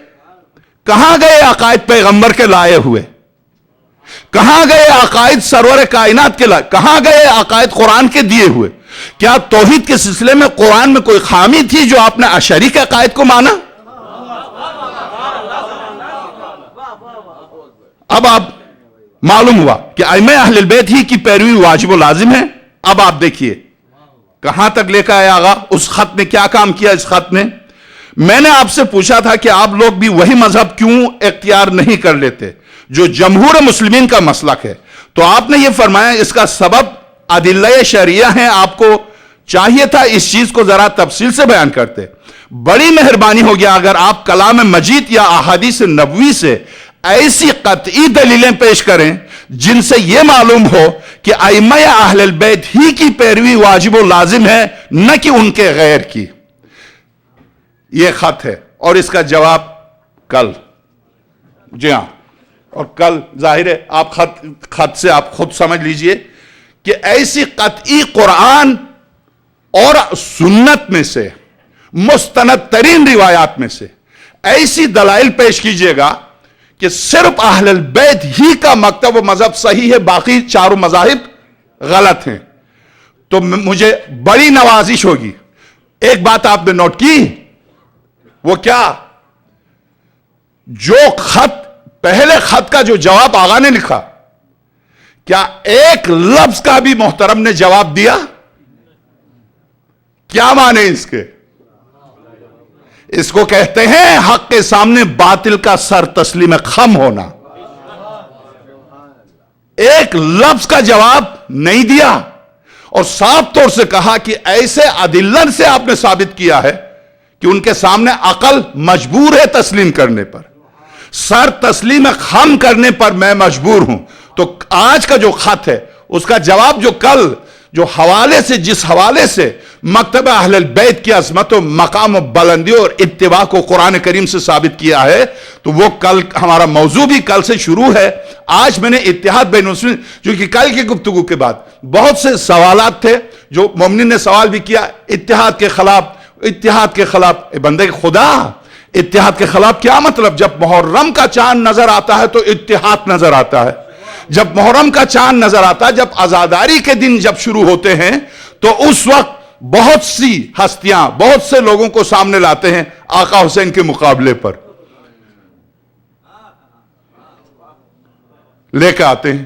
S1: کہاں گئے عقائد پیغمبر کے لائے ہوئے؟ کہاں گئے عقائد سرور کائنات کے لائے؟ کہاں گئے عقائد قرآن کے دیے ہوئے؟ کیا توحید کے سلسلے میں قرآن میں کوئی خامی تھی جو آپ نے اشعری کے عقائد کو مانا؟ اب آپ معلوم ہوا کہ ائمہ اہل بیت ہی کی پیروی واجب و لازم ہے۔ اب آپ دیکھیے کہاں تک لے کر آیا آغا، اس خط نے کیا کام کیا؟ اس خط میں نے آپ سے پوچھا تھا کہ آپ لوگ بھی وہی مذہب کیوں اختیار نہیں کر لیتے جو جمہور مسلمین کا مسلک ہے، تو آپ نے یہ فرمایا اس کا سبب ادلہ شرعیہ ہیں، آپ کو چاہیے تھا اس چیز کو ذرا تفصیل سے بیان کرتے. بڑی مہربانی ہو گیا اگر آپ کلام مجید یا احادیث نبوی سے ایسی قطعی دلیلیں پیش کریں جن سے یہ معلوم ہو کہ ائمہ اہل البیت ہی کی پیروی واجب و لازم ہے نہ کہ ان کے غیر کی. یہ خط ہے اور اس کا جواب کل. جی ہاں، اور کل ظاہر ہے آپ خط سے آپ خود سمجھ لیجئے کہ ایسی قطعی قرآن اور سنت میں سے مستند ترین روایات میں سے ایسی دلائل پیش کیجئے گا کہ صرف اہل البیت ہی کا مکتب و مذہب صحیح ہے، باقی چاروں مذاہب غلط ہیں، تو مجھے بڑی نوازش ہوگی. ایک بات آپ نے نوٹ کی، وہ کیا؟ جو خط پہلے خط کا جو جواب آغا نے لکھا، کیا ایک لفظ کا بھی محترم نے جواب دیا؟ کیا معنی اس کے؟ اس کو کہتے ہیں حق کے سامنے باطل کا سر تسلیم خم ہونا. ایک لفظ کا جواب نہیں دیا اور صاف طور سے کہا کہ ایسے ادلہ سے آپ نے ثابت کیا ہے کہ ان کے سامنے عقل مجبور ہے تسلیم کرنے پر، سر تسلیم خم کرنے پر میں مجبور ہوں. تو آج کا جو خط ہے اس کا جواب جو کل جو حوالے سے جس حوالے سے مکتب اہل البیت کی عظمت و مقام و بلندی اور اتباع کو قرآن کریم سے ثابت کیا ہے، تو وہ کل ہمارا موضوع بھی کل سے شروع ہے. آج میں نے اتحاد بین المسلمین، جو کہ کل کی گفتگو کے بعد بہت سے سوالات تھے جو مومنین نے سوال بھی کیا اتحاد کے خلاف. بندے خدا، اتحاد کے خلاف کیا مطلب؟ جب محرم کا چاند نظر آتا ہے تو اتحاد نظر آتا ہے. جب محرم کا چاند نظر آتا ہے، جب عزاداری کے دن جب شروع ہوتے ہیں تو اس وقت بہت سی ہستیاں بہت سے لوگوں کو سامنے لاتے ہیں آقا حسین کے مقابلے پر لے کے آتے ہیں.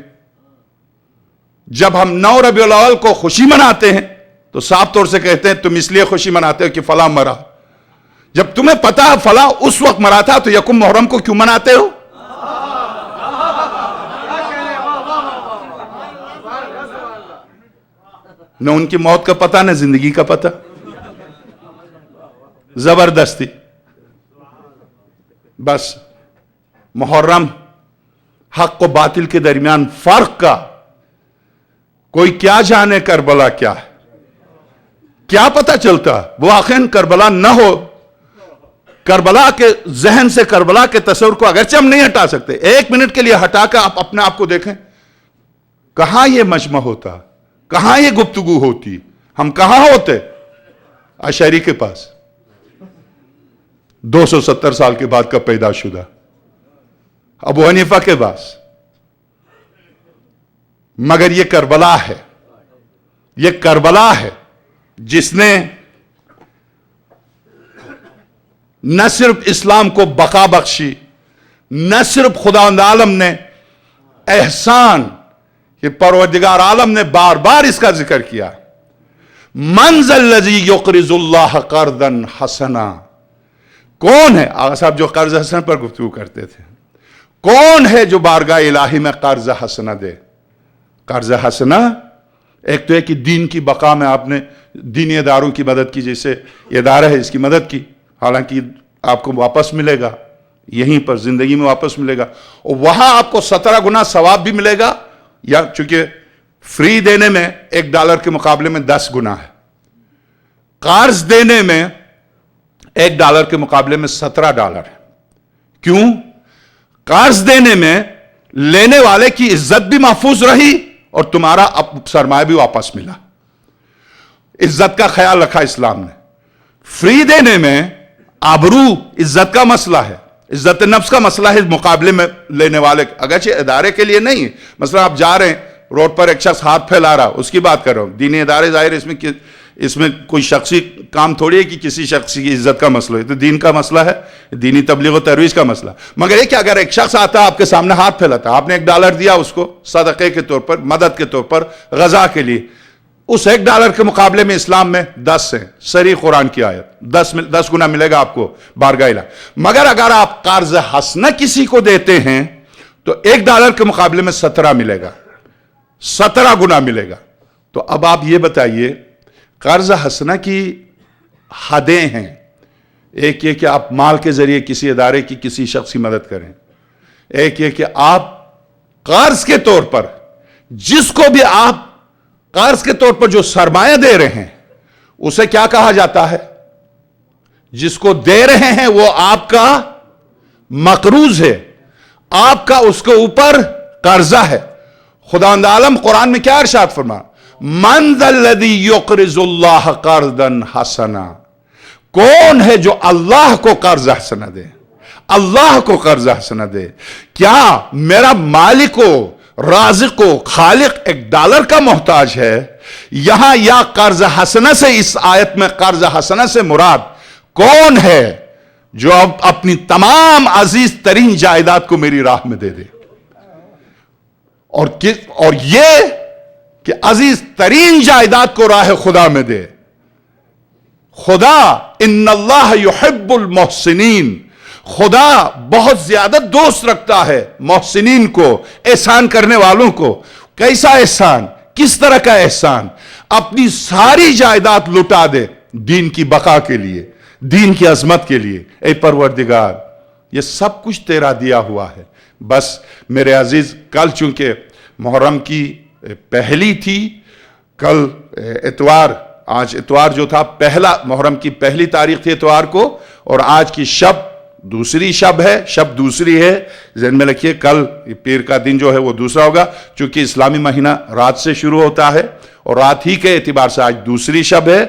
S1: جب ہم 9 ربیع الاول کو خوشی مناتے ہیں تو صاف طور سے کہتے ہیں تم اس لیے خوشی مناتے ہو کہ فلاں مرا. جب تمہیں پتا فلاں اس وقت مرا تھا تو یکم محرم کو کیوں مناتے ہو؟ نہ ان کی موت کا پتہ نہ زندگی کا پتہ، زبردستی. بس محرم حق و باطل کے درمیان فرق کا کوئی کیا جانے کربلا کیا ہے، کیا پتہ چلتا؟ وہ آخر کربلا نہ ہو. کربلا کے ذہن سے کربلا کے تصور کو اگرچہ ہم نہیں ہٹا سکتے، ایک منٹ کے لیے ہٹا کر آپ اپنے آپ کو دیکھیں، کہاں یہ مجمع ہوتا، کہاں یہ گفتگو ہوتی، ہم کہاں ہوتے؟ اشعری کے پاس 270 سال کے بعد کا پیدا شدہ، ابو حنیفہ کے پاس. مگر یہ کربلا ہے، یہ کربلا ہے جس نے نہ صرف اسلام کو بقا بخشی، نہ صرف خداوند عالم نے احسان، کہ پروردگار عالم نے بار بار اس کا ذکر کیا، من ذا الذی یقرض اللہ قرضا حسنا. کون ہے آقا صاحب جو قرض حسن پر گفتگو کرتے تھے؟ کون ہے جو بارگاہ الہی میں قرض حسنہ دے؟ قرض حسنہ ایک تو ہے کہ دین کی بقا میں آپ نے دینی اداروں کی مدد کی، جیسے ادارہ ہے اس کی مدد کی، حالانکہ آپ کو واپس ملے گا یہیں پر زندگی میں واپس ملے گا، اور وہاں آپ کو 17 گنا ثواب بھی ملے گا، یا چونکہ فری دینے میں $1 کے مقابلے میں 10 گنا ہے، قرض دینے میں $1 کے مقابلے میں $17 ہے. کیوں؟ قرض دینے میں لینے والے کی عزت بھی محفوظ رہی اور تمہارا سرمایہ بھی واپس ملا. عزت کا خیال رکھا اسلام نے. فری دینے میں آبرو عزت کا مسئلہ ہے، عزت نفس کا مسئلہ ہے مقابلے میں لینے والے، اگرچہ ادارے کے لیے نہیں ہے. مثلا آپ جا رہے ہیں روڈ پر ایک شخص ہاتھ پھیلا رہا، اس کی بات کر رہا ہوں. دینی ادارے ظاہر اس میں کوئی شخصی کام تھوڑی ہے کہ کسی شخص کی عزت کا مسئلہ ہے، تو دین کا مسئلہ ہے، دینی تبلیغ و ترویج کا مسئلہ. مگر یہ کہ اگر ایک شخص آتا ہے آپ کے سامنے ہاتھ پھیلاتا، آپ نے $1 دیا اس کو صدقے کے طور پر، مدد کے طور پر، غذا کے لیے، اس $1 کے مقابلے میں اسلام میں 10 ہیں. صریح قرآن کی آیت، 10 گنا ملے گا آپ کو بارگاہ الہی. مگر اگر آپ قرض حسنہ کسی کو دیتے ہیں تو $1 کے مقابلے میں 17 ملے گا، 17 گنا ملے گا. تو اب آپ یہ بتائیے قرض حسنہ کی حدیں ہیں. ایک یہ کہ آپ مال کے ذریعے کسی ادارے کی کسی شخص کی مدد کریں. ایک یہ کہ آپ قرض کے طور پر جس کو بھی آپ قرض کے طور پر جو سرمایہ دے رہے ہیں اسے کیا کہا جاتا ہے؟ جس کو دے رہے ہیں وہ آپ کا مقروض ہے، آپ کا اس کے اوپر قرضہ ہے. خداوند عالم قرآن میں کیا ارشاد فرما؟ من ذا الذی یقرض اللہ قرضا حسنا. کون ہے جو اللہ کو قرض حسنہ دے؟ اللہ کو قرض حسنہ دے. کیا میرا مالک و رازق و خالق $1 کا محتاج ہے؟ یہاں یا قرض حسنہ سے، اس آیت میں قرض حسنہ سے مراد کون ہے جو اب اپنی تمام عزیز ترین جائیداد کو میری راہ میں دے دے؟ اور یہ کہ عزیز ترین جائیداد کو راہ خدا میں دے. خدا ان اللہ یحب المحسنین، خدا بہت زیادہ دوست رکھتا ہے محسنین کو، احسان کرنے والوں کو. کیسا احسان؟ کس طرح کا احسان؟ اپنی ساری جائیداد لٹا دے دین کی بقا کے لیے، دین کی عظمت کے لیے. اے پروردگار یہ سب کچھ تیرا دیا ہوا ہے. بس میرے عزیز، کل چونکہ محرم کی پہلی تھی، کل اتوار، آج اتوار جو تھا پہلا محرم کی پہلی تاریخ تھی اتوار کو، اور آج کی شب دوسری شب ہے، شب دوسری ہے. ذہن میں رکھیے کل پیر کا دن جو ہے وہ دوسرا ہوگا، چونکہ اسلامی مہینہ رات سے شروع ہوتا ہے اور رات ہی کے اعتبار سے آج دوسری شب ہے.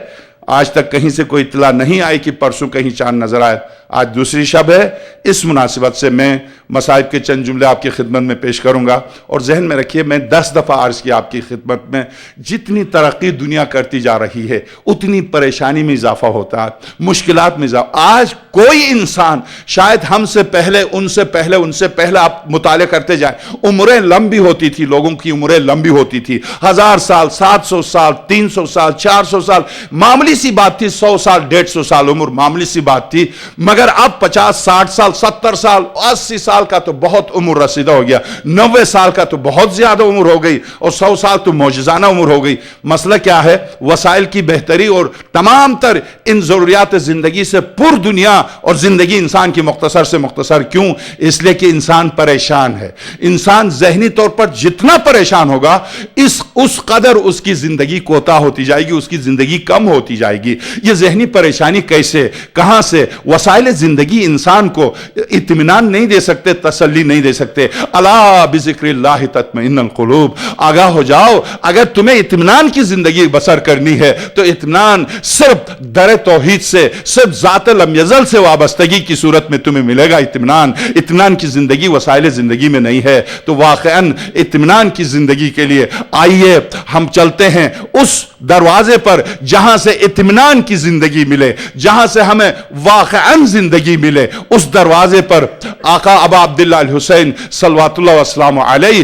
S1: آج تک کہیں سے کوئی اطلاع نہیں آئی کہ پرسوں کہیں چاند نظر آئے. آج دوسری شب ہے. اس مناسبت سے میں مصائب کے چند جملے آپ کی خدمت میں پیش کروں گا. اور ذہن میں رکھیے، میں 10 دفعہ عرض کیا آپ کی خدمت میں، جتنی ترقی دنیا کرتی جا رہی ہے اتنی پریشانی میں اضافہ ہوتا ہے، مشکلات میں اضافہ. آج کوئی انسان شاید ہم سے پہلے، ان سے پہلے آپ مطالعہ کرتے جائیں، عمریں لمبی ہوتی تھی، لوگوں کی عمریں لمبی ہوتی تھی، 1000 سال، 700 سال، 300 سال، 400 سال معمولی سی بات تھی. 100 سال، 150 سال عمر معمولی سی بات تھی. مگر اب 50 60 سال، 70 سال، 80 سال کا تو بہت عمر رسیدہ ہو گیا، 90 سال کا تو بہت زیادہ عمر ہو گئی، اور 100 سال تو معجزانہ عمر ہو گئی. مسئلہ کیا ہے؟ وسائل کی بہتری اور تمام تر ان ضروریات زندگی سے پر دنیا، اور زندگی انسان کی مختصر سے مختصر. کیوں؟ اس لیے کہ انسان پریشان ہے. انسان ذہنی طور پر جتنا پریشان ہوگا اس قدر اس کی زندگی کوتاہ ہوتی جائے گی، اس کی زندگی کم ہوتی جائے گی. یہ ذہنی پریشانی کیسے، کہاں سے؟ وسائل زندگی انسان کو اطمینان نہیں دے سکتے، تسلی نہیں دے سکتے. الا بذکر اللہ تطمئن القلوب. آگاہ ہو جاؤ، اگر تمہیں اطمینان کی زندگی بسر کرنی ہے تو اطمینان صرف در توحید سے، صرف ذات لم یزل سے وابستگی کی صورت میں تمہیں ملے گا. اطمینان کی زندگی وسائل زندگی میں نہیں ہے. تو واقعاً اطمینان کی زندگی کے لیے آئیے ہم چلتے ہیں اس دروازے پر جہاں سے اطمینان کی زندگی ملے، جہاں سے ہمیں واقعاً زندگی ملے. اس دروازے پر آقا ابا عبداللہ الحسین صلوات اللہ وسلام علیہ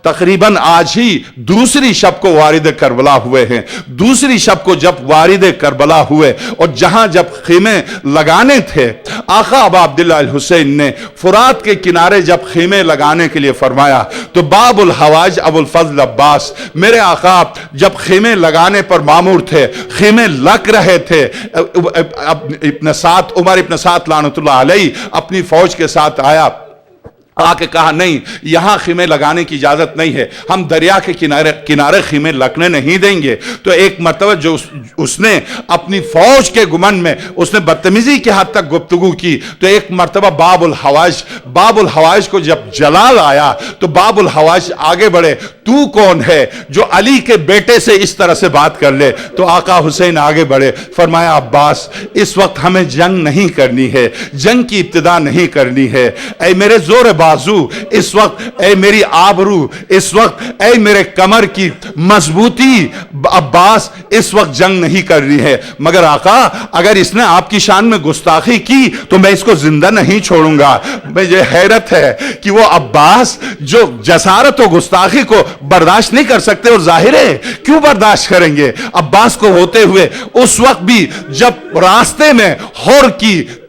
S1: تقریباً آج ہی دوسری شب کو وارد کربلا ہوئے ہیں. دوسری شب کو جب وارد کربلا ہوئے اور جہاں جب خیمے لگانے تھے، آقا ابا عبداللہ الحسین نے فرات کے کنارے جب خیمے لگانے کے لیے فرمایا تو باب الحوائج ابو الفضل عباس، میرے آقا جب خیمے لگانے پر مامور تھے، خیمے لگ رہے تھے، عمر ابن سعد لعنت اللہ علیہ اپنی فوج کے ساتھ آیا، آ کے کہا نہیں یہاں خیمے لگانے کی اجازت نہیں ہے، ہم دریا کے کنارے خیمے لگنے نہیں دیں گے. تو ایک مرتبہ جو اس نے اپنی فوج کے گمن میں اس نے بدتمیزی کے حد تک گفتگو کی، تو ایک مرتبہ باب الحوائج کو جب جلال آیا تو باب الحوائج آگے بڑھے، تو کون ہے جو علی کے بیٹے سے اس طرح سے بات کر لے؟ تو آقا حسین آگے بڑھے، فرمایا عباس اس وقت ہمیں جنگ نہیں کرنی ہے، جنگ کی ابتدا نہیں کرنی ہے. اے میرے زور بازو اس وقت، اے میری آبرو اس وقت، اے میرے کمر کی مضبوطی، عباس اس وقت جنگ نہیں کرنی ہے. مگر آقا اگر اس نے آپ کی شان میں گستاخی کی تو میں اس کو زندہ نہیں چھوڑوں گا. مجھے حیرت ہے کہ وہ عباس جو جسارت و گستاخی کو برداشت نہیں کر سکتے، اور ظاہر ہے کیوں برداشت کریں گے. عباس کو ہوتے ہوئے اس وقت بھی جب راستے میں ہور کی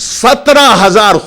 S1: 17,000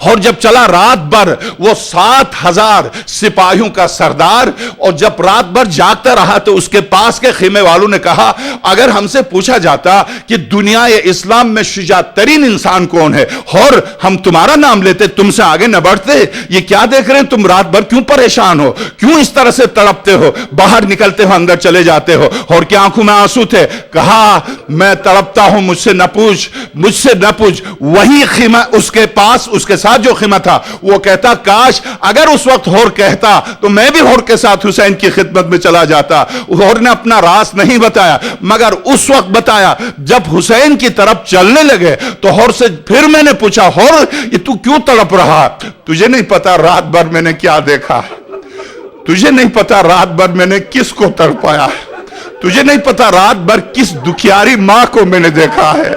S1: اور جب چلا رات بھر وہ 7,000 سپاہیوں کا سردار، اور جب رات بھر جاگتا رہا تو اس کے پاس کے خیمے والوں نے کہا اگر ہم سے پوچھا جاتا کہ دنیا اسلام میں شجاعت ترین انسان کون ہے اور ہم تمہارا نام لیتے تم سے آگے نہ بڑھتے. یہ کیا دیکھ رہے ہیں تم رات بھر، کیوں پریشان ہو، کیوں اس طرح سے تڑپتے ہو، باہر نکلتے ہو اندر چلے جاتے ہو، اور کیا آنکھوں میں آنسو تھے؟ کہا میں تڑپتا ہوں، مجھ سے نہ پوچھ، مجھ سے نہ پوچھ. وہی خیمہ اس کے پاس، اس کے ساتھ جو خیمہ تھا وہ کہتا کاش اگر اس وقت ہور کہتا تو میں بھی ہور کے ساتھ حسین کی خدمت میں چلا جاتا. ہور نے اپنا راز نہیں بتایا مگر اس وقت بتایا جب حسین کی طرف چلنے لگے تو ہور سے پھر میں نے پوچھا ہور یہ تو کیوں تڑپ رہا؟ تجھے نہیں پتا رات بھر میں نے کیا دیکھا، تجھے نہیں پتا رات بھر میں نے کس کو تڑپایا، تجھے نہیں پتا رات بھر کس دکھیاری ماں کو میں نے دیکھا ہے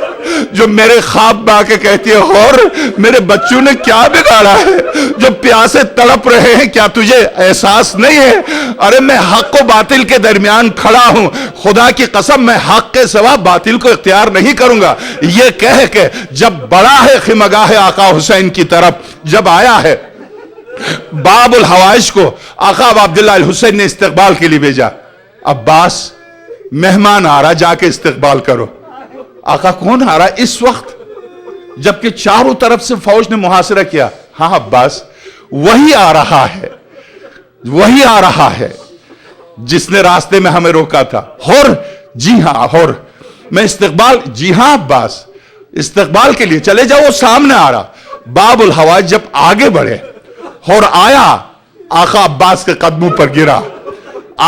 S1: جو میرے خواب میں آ کے کہتی ہے اور میرے بچوں نے کیا بگاڑا ہے، جو پیاسے تڑپ رہے ہیں، کیا تجھے احساس نہیں ہے؟ ارے میں حق و باطل کے درمیان کھڑا ہوں، خدا کی قسم میں حق کے سوا باطل کو اختیار نہیں کروں گا. یہ کہہ کے جب بڑا ہے خیمگاہ آقا حسین کی طرف جب آیا ہے، باب الحوائج کو آقا عبداللہ الحسین نے استقبال کے لیے بھیجا. عباس مہمان آ رہا، جا کے استقبال کرو. آقا کون آ رہا اس وقت جبکہ چاروں طرف سے فوج نے محاصرہ کیا؟ ہاں عباس وہی آ رہا ہے، وہی آ رہا ہے جس نے راستے میں ہمیں روکا تھا. اور جی ہاں، اور میں استقبال، جی ہاں عباس استقبال کے لیے چلے جاؤ، وہ سامنے آ رہا. باب الحوائج جب آگے بڑھے اور آیا، آقا عباس کے قدموں پر گرا.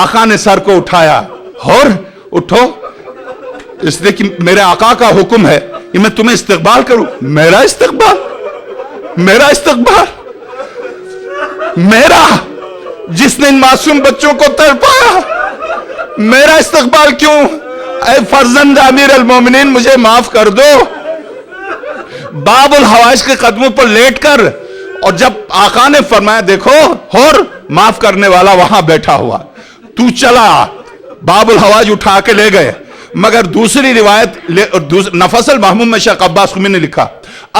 S1: آقا نے سر کو اٹھایا، اور اٹھو، اس نے کہ میرے آقا کا حکم ہے کہ میں تمہیں استقبال کروں. میرا استقبال، میرا استقبال، میرا جس نے ان معصوم بچوں کو تڑپایا، میرا استقبال کیوں؟ اے فرزند امیر المومنین مجھے معاف کر دو. باب الحوائج کے قدموں پر لیٹ کر، اور جب آقا نے فرمایا دیکھو اور معاف کرنے والا وہاں بیٹھا ہوا، تو چلا. باب الحوائج اٹھا کے لے گئے. مگر دوسری روایت نفس المحموم میں شیخ عباس خمی نے لکھا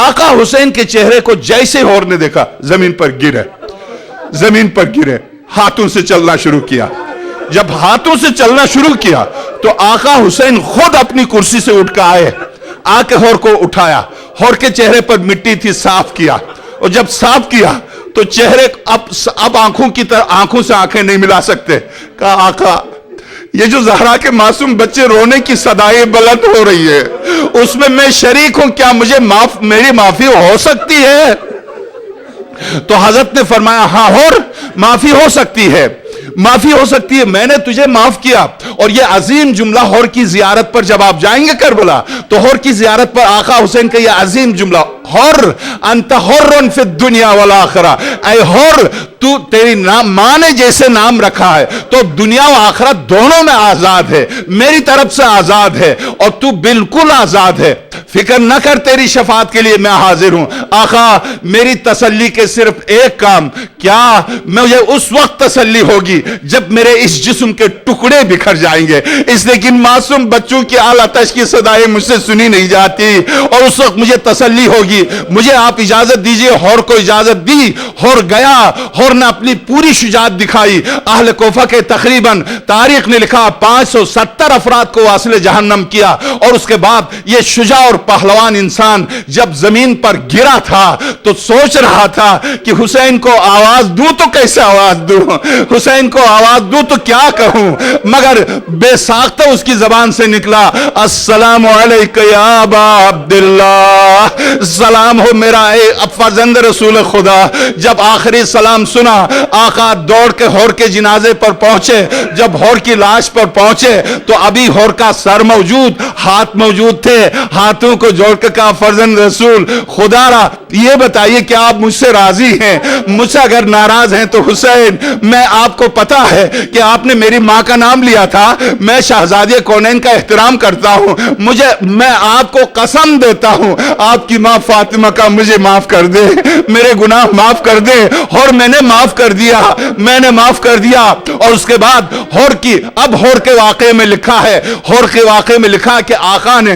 S1: آقا حسین کے چہرے کو جیسے ہور نے دیکھا زمین پر گرے، زمین پر گرے، ہاتھوں سے چلنا شروع کیا. جب ہاتھوں سے چلنا شروع کیا تو آقا حسین خود اپنی کرسی سے اٹھ کے آئے، آ کے ہور کو اٹھایا، ہور کے چہرے پر مٹی تھی صاف کیا، اور جب صاف کیا تو چہرے اب آنکھوں کی طرح آنکھوں سے آنکھیں نہیں ملا سکتے. کہا آقا یہ جو زہرا کے معصوم بچے رونے کی صدائیں بلند ہو رہی ہے اس میں شریک ہوں، کیا مجھے میری معافی ہو سکتی ہے؟ تو حضرت نے فرمایا ہاں اور معافی ہو سکتی ہے، معافی ہو سکتی ہے، میں نے تجھے معاف کیا. اور یہ عظیم جملہ ہور کی زیارت پر جب آپ جائیں گے کربلا تو ہور کی زیارت پر آقا حسین کا یہ عظیم جملہ، ہور انت حر فی الدنیا والآخرہ، اے ہور تو تیری ماں نے جیسے نام رکھا ہے تو دنیا و آخرت دونوں میں آزاد ہے، میری طرف سے آزاد ہے اور تو بالکل آزاد ہے. فکر نہ کر، تیری شفاعت کے لیے میں حاضر ہوں. آقا میری تسلی کے صرف ایک کام، کیا مجھے اس وقت تسلی ہوگی جب میرے اس جسم کے ٹکڑے بکھر جائیں گے، اس لیکن معصوم بچوں کی آل آتش کی صدائیں مجھ سے سنی نہیں جاتی، اور اس وقت مجھے تسلی ہوگی. مجھے آپ اجازت دیجئے. ہور کو اجازت دی، ہور گیا، ہور نے اپنی پوری شجاعت دکھائی. اہل کوفہ کے تقریباً تاریخ نے لکھا 570 افراد کو واصل جہنم کیا. اور اس کے بعد یہ شجاع اور پہلوان انسان جب زمین پر گرا تھا تو سوچ رہا تھا کہ حسین کو آواز دوں تو کیسے آواز دوں، حسین کو آواز دوں تو کیا کہوں، مگر بے ساختہ اس کی زبان سے نکلا السلام علیکہ یا ابا عبداللہ، سلام ہو میرا اے فرزند رسول خدا. جب آخری سلام سنا آقا دوڑ کے ہور کے جنازے پر پہنچے. جب ہور کی لاش پر پہنچے تو ابھی ہور کا سر موجود، ہاتھ موجود تھے. ہاتھوں کو جوڑ کے کہا فرزند رسول خدا را یہ بتائیے کہ آپ مجھ سے راضی ہیں؟ مجھ سے اگر ناراض ہیں تو حسین میں آپ کو پتا ہے کہ آپ نے میری ماں کا نام لیا تھا، میں شہزادی کونین کا احترام کرتا ہوں، میں آپ کو قسم دیتا ہوں آپ کی ماں فاطمہ کا مجھے معاف کر دے، میرے گناہ معاف کر دے. اور میں نے معاف کر دیا، میں نے معاف کر دیا. اور اس کے بعد ہور کے واقعے میں لکھا ہے، ہور کے واقعے میں لکھا کہ آقا نے